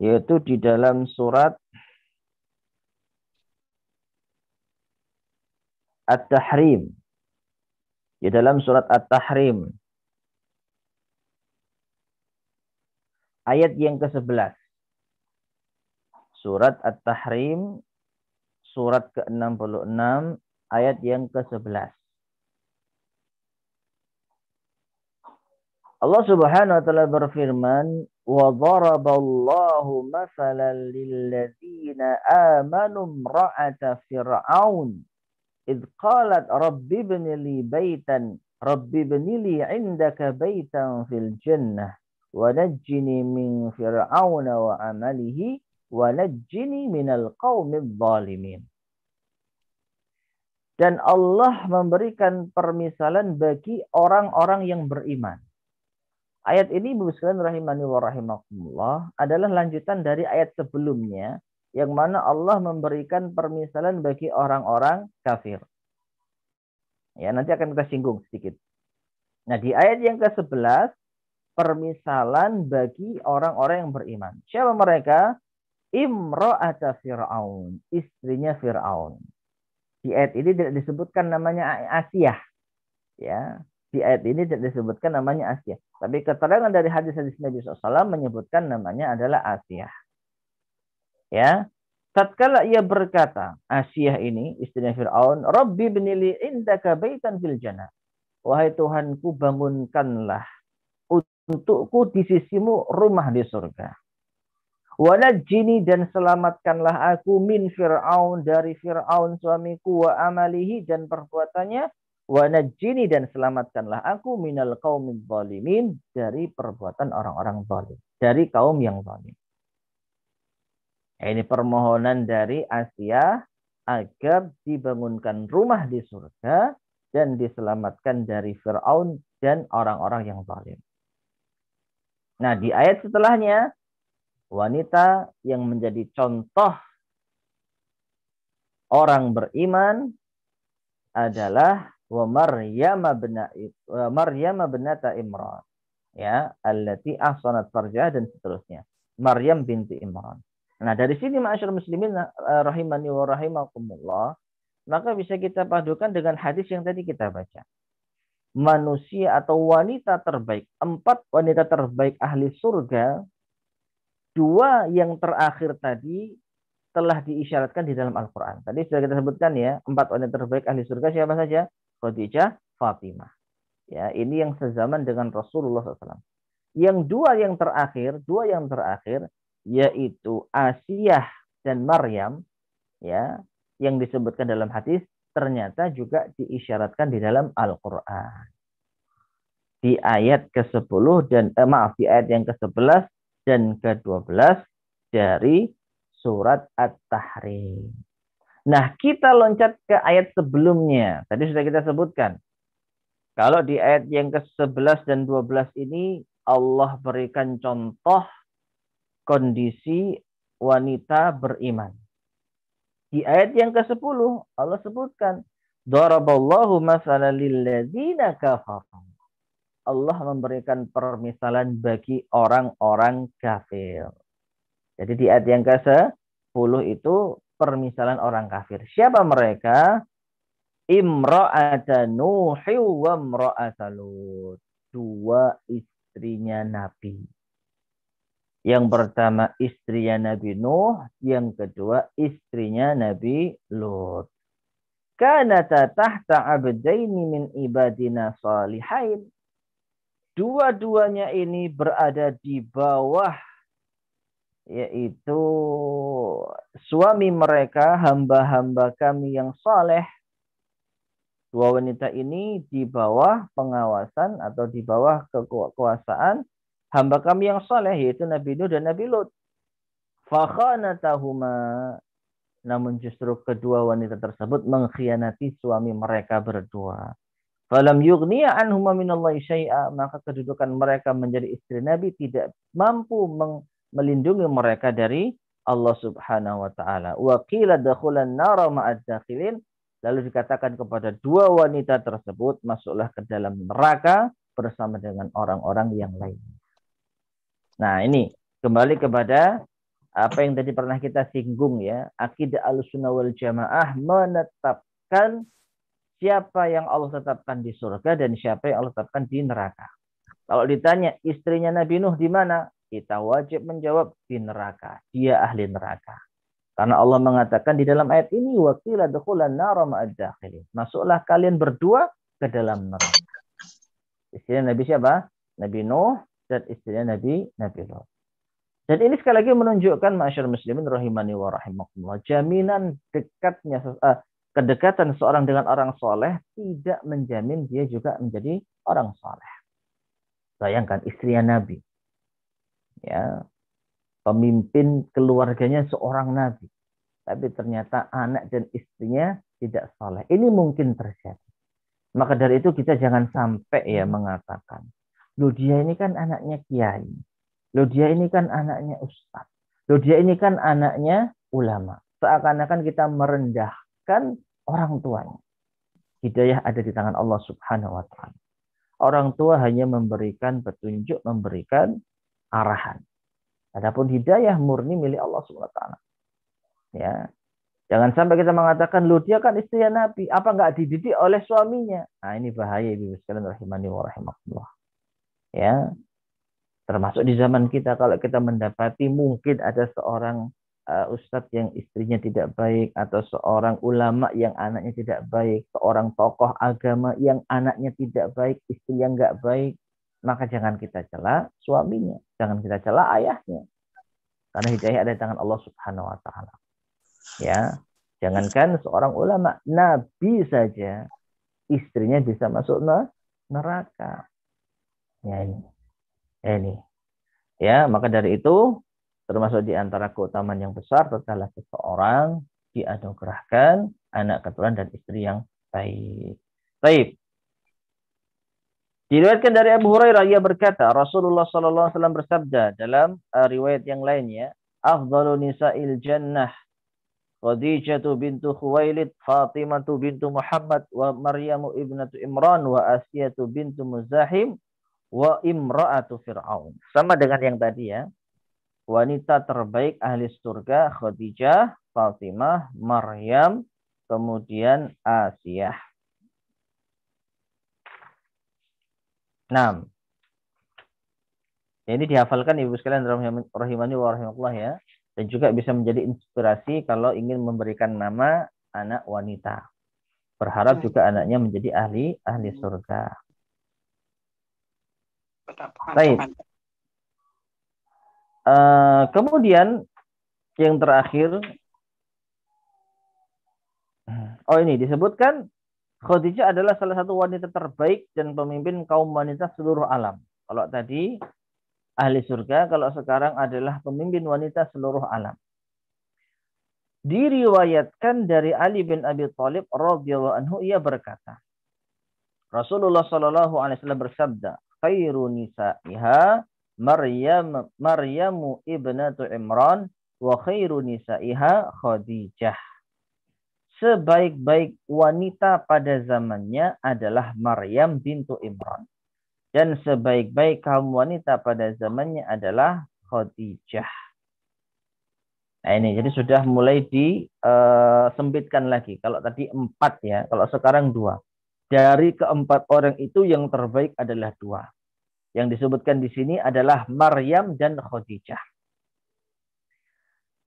Yaitu di dalam surat At-Tahrim. Di dalam surat At-Tahrim. Ayat yang ke-11. Surat At-Tahrim, surat ke-66, ayat yang ke-11. Allah Subhanahu wa taala berfirman, "Wa daraballahu mathalan lil ladzina amanu imra'ata fir'aun id qalat rabbi ibni li baitan rabbi ibni li 'indaka baitan fil jannah wa najjini min fir'auna wa amalihi wa najjini minal qaumidz zalimin." Dan Allah memberikan permisalan bagi orang-orang yang beriman. Ayat ini Ibu sekalian rahimani wa rahimakumullah adalah lanjutan dari ayat sebelumnya yang mana Allah memberikan permisalan bagi orang-orang kafir. Ya, nanti akan kita singgung sedikit. Nah, di ayat yang ke-11 permisalan bagi orang-orang yang beriman. Siapa mereka? Imra'ata Fir'aun, istrinya Fir'aun. Di ayat ini tidak disebutkan namanya Asiyah. Ya, di ayat ini tidak disebutkan namanya Asiyah. Tapi keterangan dari hadis-hadis Nabi SAW menyebutkan namanya adalah Asiyah. Ya, tatkala ia berkata, Asiyah ini istrinya Fir'aun, Rabbi binili indaka baitan fil jannah. Wahai Tuhanku, bangunkanlah untukku di sisimu rumah di surga. Wanajjini, dan selamatkanlah aku min Fir'aun, dari Fir'aun suamiku, wa amalihi, dan perbuatannya. Wanajjini, dan selamatkanlah aku minal qaumil zalimin, dari perbuatan orang-orang zalim, dari kaum yang zalim. Ini permohonan dari Asia agar dibangunkan rumah di surga dan diselamatkan dari Fir'aun dan orang-orang yang zalim. Nah, di ayat setelahnya, wanita yang menjadi contoh orang beriman adalah Maryam binata Imran, ya, allati ahsanat farjaha, dan seterusnya. Maryam binti Imran. Nah, dari sini ma'asyarul muslimin rahimani wa rahimakumullah, maka bisa kita padukan dengan hadis yang tadi kita baca. Manusia atau wanita terbaik, 4 wanita terbaik ahli surga, 2 yang terakhir tadi telah diisyaratkan di dalam Al-Quran. Tadi sudah kita sebutkan ya, 4 wanita terbaik ahli surga siapa saja? Khadijah, Fatimah. Ya, ini yang sezaman dengan Rasulullah SAW. Yang 2 yang terakhir, yaitu Asiyah dan Maryam, ya, yang disebutkan dalam hadis, ternyata juga diisyaratkan di dalam Al-Quran. Di ayat ke-10 dan di ayat yang ke-11 dan ke-12 dari surat At-Tahrim. Nah, kita loncat ke ayat sebelumnya. Tadi sudah kita sebutkan. Kalau di ayat yang ke-11 dan 12 ini Allah berikan contoh kondisi wanita beriman. Di ayat yang ke-10 Allah sebutkan, Daraballahu masalan lilladzina kafaru. Allah memberikan permisalan bagi orang-orang kafir. Jadi di ayat yang ke-10 itu permisalan orang kafir. Siapa mereka? Imra'ata Nuhi wa imra'ata Lut. 2 istrinya Nabi. Yang pertama istrinya Nabi Nuh, yang kedua istrinya Nabi Lut. Kanata tahta abdaini min ibadina salihain. Dua-duanya ini berada di bawah, yaitu suami mereka, hamba-hamba kami yang saleh. 2 wanita ini di bawah pengawasan atau di bawah kekuasaan hamba kami yang saleh, yaitu Nabi Nuh dan Nabi Lut. Fakhanatahuma, namun justru kedua wanita tersebut mengkhianati suami mereka berdua. Falam yughniya anhuma minallahi syai'a, maka kedudukan mereka menjadi istri Nabi tidak mampu melindungi mereka dari Allah Subhanahu wa taala. Wa qila dakhulan nara ma'ad dakhilin, lalu dikatakan kepada 2 wanita tersebut, masuklah ke dalam neraka bersama dengan orang-orang yang lain. Nah, ini kembali kepada apa yang tadi pernah kita singgung ya. Akidah Ahlussunnah wal Jamaah menetapkan siapa yang Allah tetapkan di surga dan siapa yang Allah tetapkan di neraka. Kalau ditanya istrinya Nabi Nuh di mana? Kita wajib menjawab di neraka. Dia ahli neraka. Karena Allah mengatakan di dalam ayat ini, wa qila dukhulan nara ma'ad dakhilin. Masuklah kalian berdua ke dalam neraka. Istrinya Nabi siapa? Nabi Nuh dan istrinya Nabi Lut. Dan ini sekali lagi menunjukkan ma'asyarul muslimin rahimani wa rahimakumullah, jaminan kedekatan seorang dengan orang soleh tidak menjamin dia juga menjadi orang soleh. Bayangkan istrinya Nabi, ya, pemimpin keluarganya seorang Nabi, tapi ternyata anak dan istrinya tidak soleh. Ini mungkin terjadi. Maka dari itu kita jangan sampai ya mengatakan, loh dia ini kan anaknya kiai, loh dia ini kan anaknya ustaz, loh dia ini kan anaknya ulama. Seakan-akan kita merendahkan orang tuanya. Hidayah ada di tangan Allah Subhanahu wa taala. Orang tua hanya memberikan petunjuk, memberikan arahan. Adapun hidayah murni milik Allah Subhanahu wa taala. Ya. Jangan sampai kita mengatakan, loh dia kan istrinya Nabi, apa enggak dididik oleh suaminya? Nah, ini bahaya Ibu sekalian rahimani wa rahimakumullah. Ya. Termasuk di zaman kita, kalau kita mendapati mungkin ada seorang ustadz yang istrinya tidak baik, atau seorang ulama yang anaknya tidak baik, seorang tokoh agama yang anaknya tidak baik, istri yang nggak baik, maka jangan kita cela suaminya, jangan kita cela ayahnya, karena hidayah ada di tangan Allah Subhanahu Wa Taala. Ya, jangankan seorang ulama, nabi saja istrinya bisa masuk neraka. Ya ini. Ya, maka dari itu termasuk di antara keutamaan yang besar adalah seseorang dianugerahkan anak keturunan dan istri yang baik. Baik. Diriwayatkan dari Abu Hurairah, ia berkata, Rasulullah sallallahu alaihi wasallam bersabda dalam riwayat yang lainnya, afdalu nisa'il jannah Khadijah bintu Khuwailid, Fatimah bintu Muhammad, wa Maryamu ibnatu Imran, wa Asiyah bintu Muzahim, wa imra'atu Fir'aun. Sama dengan yang tadi ya. Wanita terbaik ahli surga Khadijah, Fatimah, Maryam, kemudian Asiyah. 6. Ini dihafalkan Ibu sekalian rahimani wa rahimakumullah ya. Dan juga bisa menjadi inspirasi kalau ingin memberikan nama anak wanita. Berharap juga anaknya menjadi ahli surga. Baik. Kemudian yang terakhir, ini disebutkan Khadijah adalah salah satu wanita terbaik dan pemimpin kaum wanita seluruh alam. Kalau tadi ahli surga, kalau sekarang adalah pemimpin wanita seluruh alam. Diriwayatkan dari Ali bin Abi Thalib radhiyallahu anhu, ia berkata, Rasulullah sallallahu alaihi wasallam bersabda, khairu nisa'iha Maryamu ibnatu Imran wa khairu nisa'iha Khadijah. Sebaik-baik wanita pada zamannya adalah Maryam bintu Imran. Dan sebaik-baik kaum wanita pada zamannya adalah Khadijah. Nah ini, jadi sudah mulai disempitkan lagi. Kalau tadi 4 ya, kalau sekarang 2. Dari keempat orang itu yang terbaik adalah 2. Yang disebutkan di sini adalah Maryam dan Khadijah.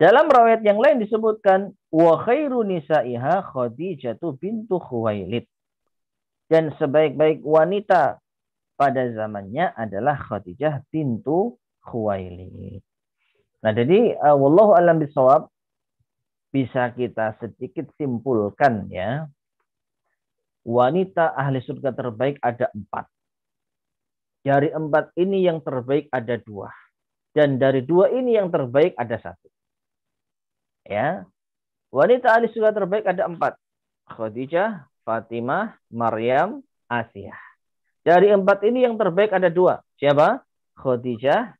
Dalam riwayat yang lain disebutkan wa khairu nisa'iha Khadijah bintu Khuwailid. Dan sebaik-baik wanita pada zamannya adalah Khadijah bintu Khuwailid. Nah, jadi wallahu a'lam bishawab, bisa kita sedikit simpulkan ya. Wanita ahli surga terbaik ada 4. Dari 4 ini yang terbaik ada 2. Dan dari 2 ini yang terbaik ada 1. Ya. Wanita ahli surga terbaik ada 4. Khadijah, Fatimah, Maryam, Asiyah. Dari 4 ini yang terbaik ada 2. Siapa? Khadijah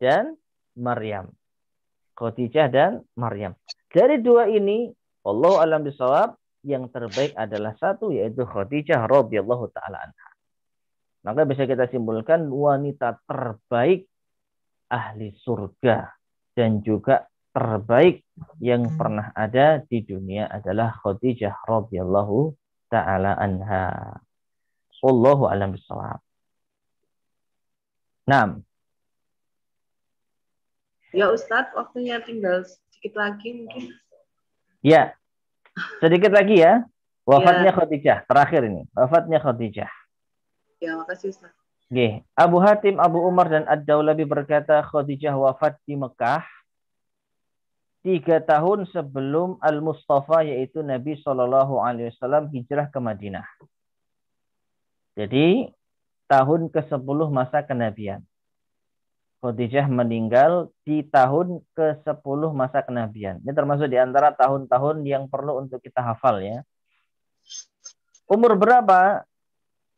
dan Maryam. Khadijah dan Maryam. Dari 2 ini, wallahu a'lam bishawab, yang terbaik adalah 1, yaitu Khadijah radhiyallahu taala anha. Maka bisa kita simpulkan wanita terbaik ahli surga dan juga terbaik yang pernah ada di dunia adalah Khadijah radhiyallahu taala anha. Wallahu a'lam bishawab. 6. Ya Ustadz, waktunya tinggal sedikit lagi mungkin. Ya, sedikit lagi ya. Wafatnya Khadijah, terakhir ini. Wafatnya Khadijah. Ya, makasih Ustadz. Oke. Abu Hatim, Abu Umar, dan Ad-Daulabi berkata Khadijah wafat di Mekah 3 tahun sebelum Al-Mustafa, yaitu Nabi SAW hijrah ke Madinah. Jadi tahun ke-10 masa kenabian. Khadijah meninggal di tahun ke-10 masa kenabian. Ini termasuk di antara tahun-tahun yang perlu untuk kita hafal ya. Umur berapa?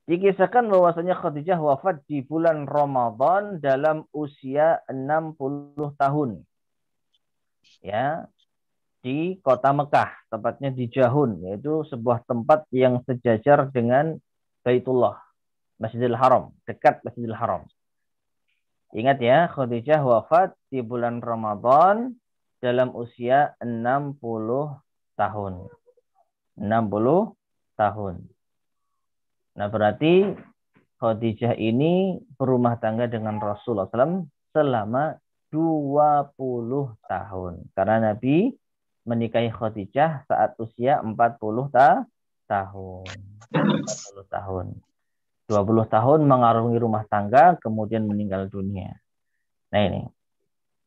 Dikisahkan bahwasanya Khadijah wafat di bulan Ramadan dalam usia 60 tahun. Ya, di kota Mekah, tepatnya di Jahun, yaitu sebuah tempat yang sejajar dengan Baitullah, Masjidil Haram, dekat Masjidil Haram. Ingat ya, Khadijah wafat di bulan Ramadan dalam usia 60 tahun. 60 tahun. Nah, berarti Khadijah ini berumah tangga dengan Rasulullah SAW selama 20 tahun. Karena Nabi menikahi Khadijah saat usia 40 tahun. 40 tahun. 20 tahun mengarungi rumah tangga, kemudian meninggal dunia. Nah ini.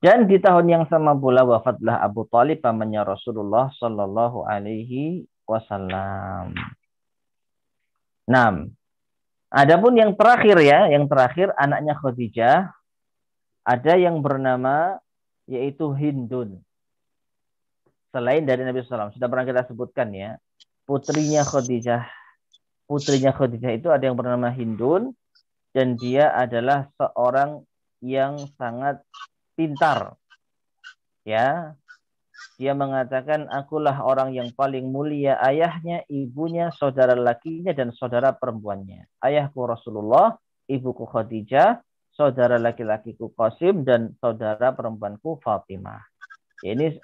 Dan di tahun yang sama pula wafatlah Abu Thalib pamannya Rasulullah Shallallahu Alaihi Wasallam. 6. Adapun yang terakhir ya, yang terakhir anaknya Khadijah, ada yang bernama yaitu Hindun. Selain dari Nabi SAW, sudah pernah kita sebutkan ya, putrinya Khadijah itu ada yang bernama Hindun, dan dia adalah seorang yang sangat pintar. Ya, dia mengatakan, akulah orang yang paling mulia ayahnya, ibunya, saudara lakinya, dan saudara perempuannya. Ayahku Rasulullah, ibuku Khadijah, saudara laki-lakiku Qasim, dan saudara perempuanku Fatimah. Ini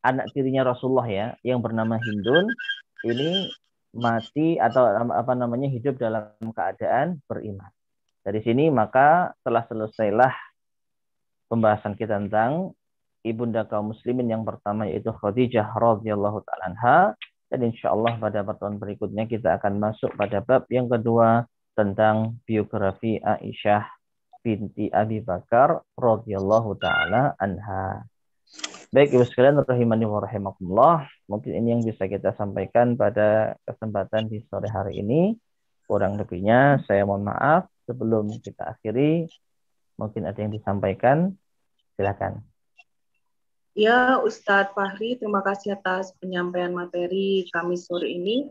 anak tirinya Rasulullah ya, yang bernama Hindun. Ini mati atau hidup dalam keadaan beriman. Dari sini maka telah selesailah pembahasan kita tentang ibunda kaum muslimin yang pertama yaitu Khadijah radhiyallahu ta'ala anha, dan insyaallah pada pertemuan berikutnya kita akan masuk pada bab yang kedua tentang biografi Aisyah binti Abi Bakar radhiyallahu ta'ala anha. Baik Ibu sekalian rahimani wa rahimakumullah, mungkin ini yang bisa kita sampaikan pada kesempatan di sore hari ini. Kurang lebihnya saya mohon maaf. Sebelum kita akhiri, mungkin ada yang disampaikan, silakan. Ya, Ustadz Fahri, terima kasih atas penyampaian materi kami sore ini.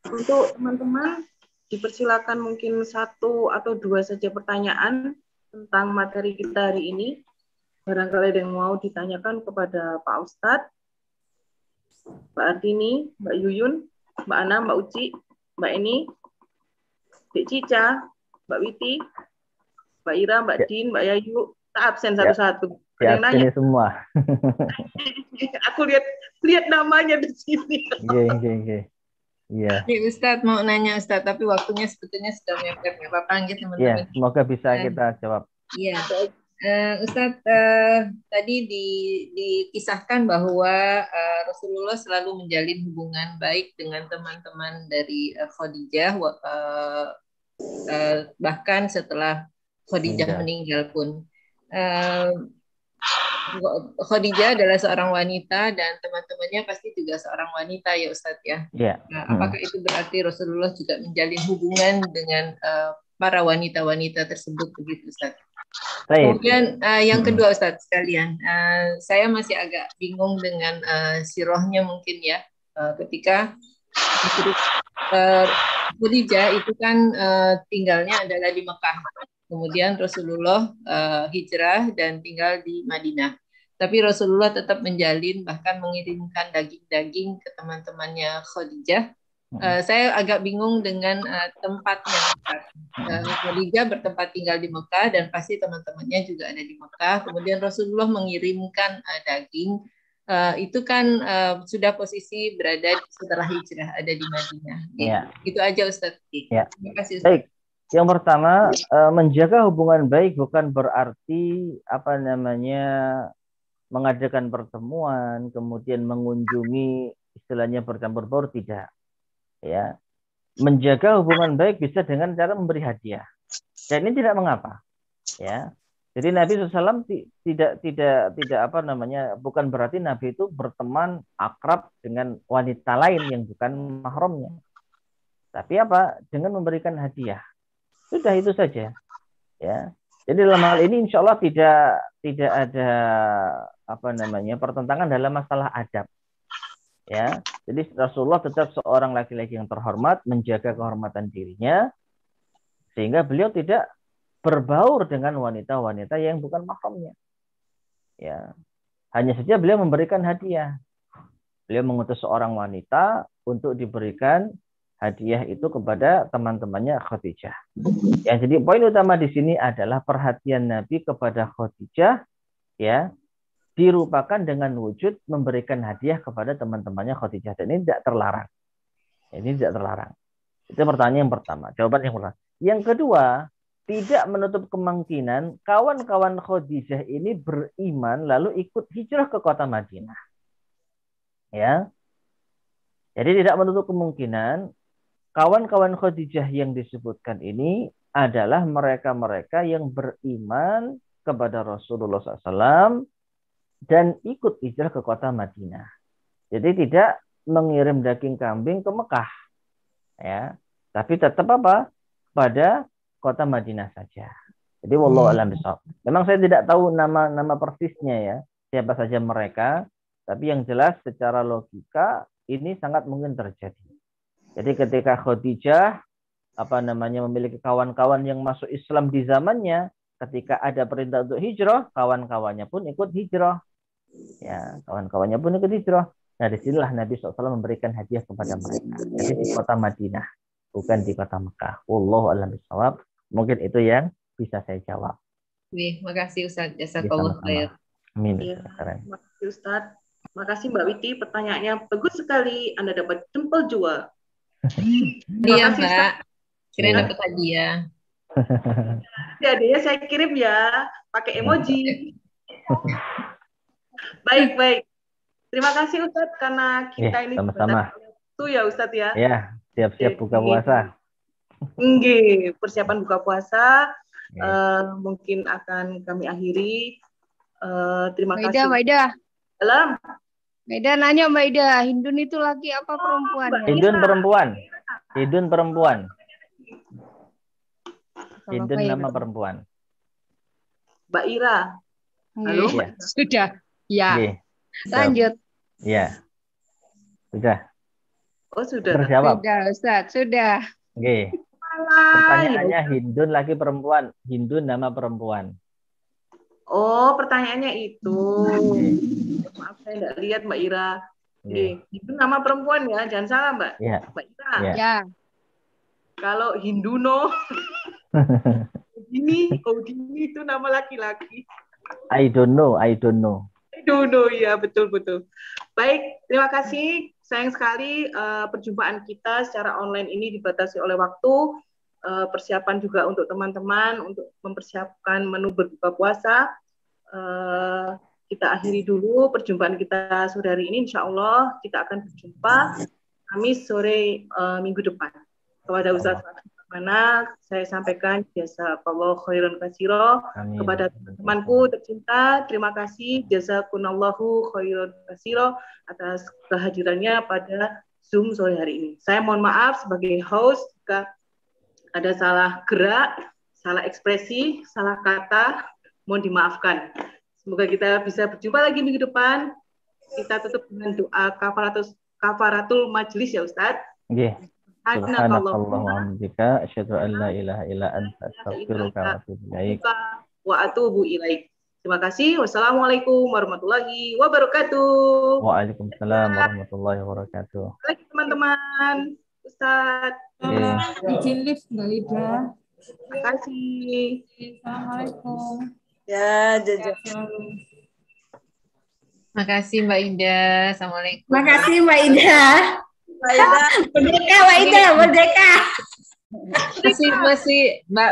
Untuk teman-teman, dipersilakan mungkin 1 atau 2 saja pertanyaan tentang materi kita hari ini. Barangkali ada yang mau ditanyakan kepada Pak Ustadz, Mbak Artini, Mbak Yuyun, Mbak Ana, Mbak Uci, Mbak Eni, Dek Cica, Mbak Witi, Mbak Ira, Mbak Din, Mbak Yayu. Tak absen satu-satu. Ya, absen semua. Aku lihat namanya di sini. Iya. Ustadz mau nanya Ustadz, tapi waktunya sebetulnya sudah mepet. Nggak apa-apa gitu teman-teman. Iya, semoga bisa kita jawab. Iya. Ustadz, tadi dikisahkan bahwa Rasulullah selalu menjalin hubungan baik dengan teman-teman dari Khadijah, bahkan setelah Khadijah meninggal pun. Khadijah adalah seorang wanita dan teman-temannya pasti juga seorang wanita ya Ustadz ya. Yeah. Apakah itu berarti Rasulullah juga menjalin hubungan dengan para wanita-wanita tersebut begitu Ustadz? Kemudian yang kedua Ustadz sekalian, saya masih agak bingung dengan sirahnya mungkin ya, ketika Khadijah itu kan tinggalnya adalah di Mekah. Kemudian Rasulullah hijrah dan tinggal di Madinah. Tapi Rasulullah tetap menjalin bahkan mengirimkan daging-daging ke teman-temannya Khadijah. Saya agak bingung dengan tempatnya. Khadijah bertempat tinggal di Mekah dan pasti teman-temannya juga ada di Mekah. Kemudian Rasulullah mengirimkan daging. Itu kan sudah posisi berada setelah hijrah ada di Madinah. Ya. Itu aja Ustaz. Ya. Terima kasih Ustaz. Baik. Yang pertama, menjaga hubungan baik bukan berarti mengadakan pertemuan, kemudian mengunjungi istilahnya bercampur baur, tidak. Ya, menjaga hubungan baik bisa dengan cara memberi hadiah. Dan ini tidak mengapa. Ya, jadi Nabi SAW bukan berarti Nabi itu berteman akrab dengan wanita lain yang bukan mahramnya. Tapi apa? Dengan memberikan hadiah. Sudah itu saja. Ya. Jadi dalam hal ini insya Allah tidak ada pertentangan dalam masalah adab. Ya. Jadi Rasulullah tetap seorang laki-laki yang terhormat, menjaga kehormatan dirinya sehingga beliau tidak berbaur dengan wanita-wanita yang bukan mahramnya. Ya. Hanya saja beliau memberikan hadiah. Beliau mengutus seorang wanita untuk diberikan hadiah itu kepada teman-temannya Khadijah. Ya, jadi poin utama di sini adalah perhatian Nabi kepada Khadijah ya dirupakan dengan wujud memberikan hadiah kepada teman-temannya Khadijah, dan ini tidak terlarang. Ini tidak terlarang. Itu pertanyaan yang pertama, jawaban yang pertama. Yang kedua, tidak menutup kemungkinan kawan-kawan Khadijah ini beriman lalu ikut hijrah ke kota Madinah. Ya. Jadi tidak menutup kemungkinan kawan-kawan Khadijah yang disebutkan ini adalah mereka-mereka yang beriman kepada Rasulullah SAW dan ikut hijrah ke kota Madinah. Jadi tidak mengirim daging kambing ke Mekah. Ya. Tapi tetap apa? Pada kota Madinah saja. Jadi wallahu a'lam bishawab. Memang saya tidak tahu nama persisnya ya, siapa saja mereka, tapi yang jelas secara logika ini sangat mungkin terjadi. Jadi ketika Khadijah memiliki kawan-kawan yang masuk Islam di zamannya, ketika ada perintah untuk hijrah, kawan-kawannya pun ikut hijrah. Ya, kawan-kawannya pun ikut hijrah. Nah, disinilah Nabi SAW memberikan hadiah kepada mereka. Jadi di kota Madinah, bukan di kota Mekah. Wallahu a'lam bishawab. Mungkin itu yang bisa saya jawab. Makasih Ustaz. Jazakallah khair. Amin. Ya, terima kasih Ustaz. Makasih Mbak Witi, pertanyaannya bagus sekali. Anda dapat jempol jua. Iya Mbak. Kirain dapat hadiah. Hadiahnya saya kirim ya, pakai emoji. Baik. Terima kasih Ustaz karena kita ini sama-sama. Itu ya Ustaz ya. Ya, siap-siap buka puasa. Nggih, persiapan buka puasa mungkin akan kami akhiri. Terima kasih. Maida. Dalam. Maida nanya Mbak Ida, Hindun itu laki apa perempuan? Hindun perempuan. Hindun perempuan. Hindun nama perempuan. Mbak Ira. Halo. Ya. Sudah. Ya. Ye. Lanjut. Ya. Sudah. Oh, sudah. Terjawab. Sudah, Ustaz. Sudah. Oke. Pertanyaannya Hindun laki perempuan. Hindun nama perempuan. Oh, pertanyaannya itu. Maaf, saya tidak lihat Mbak Ira. Itu nama perempuan ya, jangan salah Mbak. Ya. Mbak Ira. Ya. Kalau Hinduno, Odini itu nama laki-laki. I don't know. Ya, betul. Baik, terima kasih. Sayang sekali perjumpaan kita secara online ini dibatasi oleh waktu. Persiapan juga untuk teman-teman untuk mempersiapkan menu berbuka puasa. Kita akhiri dulu perjumpaan kita sore hari ini. Insya Allah kita akan berjumpa Kamis sore minggu depan. Kepada Ustaz mana saya sampaikan jazakallahu khairan katsira kepada teman-temanku tercinta. Terima kasih jazakunallahu khairan katsira atas kehadirannya pada Zoom sore hari ini. Saya mohon maaf sebagai host jika ada salah gerak, salah ekspresi, salah kata, mohon dimaafkan. Semoga kita bisa berjumpa lagi minggu depan. Kita tutup dengan doa kafaratul majlis ya Ustaz. Nggih. Subhanakallahumma bihamdika asyhadu an la ilaha illa anta astaghfiruka wa atubu ilaik. Wa atubu ilaik. Terima kasih. Wassalamualaikum warahmatullahi wabarakatuh. Waalaikumsalam warahmatullahi wabarakatuh. Baik teman-teman, Ustaz. Izin lift Mbak Ida. Terima kasih. Assalamualaikum. Ya, jajak. Makasih Mbak Ida. Assalamualaikum. Makasih Mbak Ida. Merdeka Mbak Ida, merdeka. Masih Mbak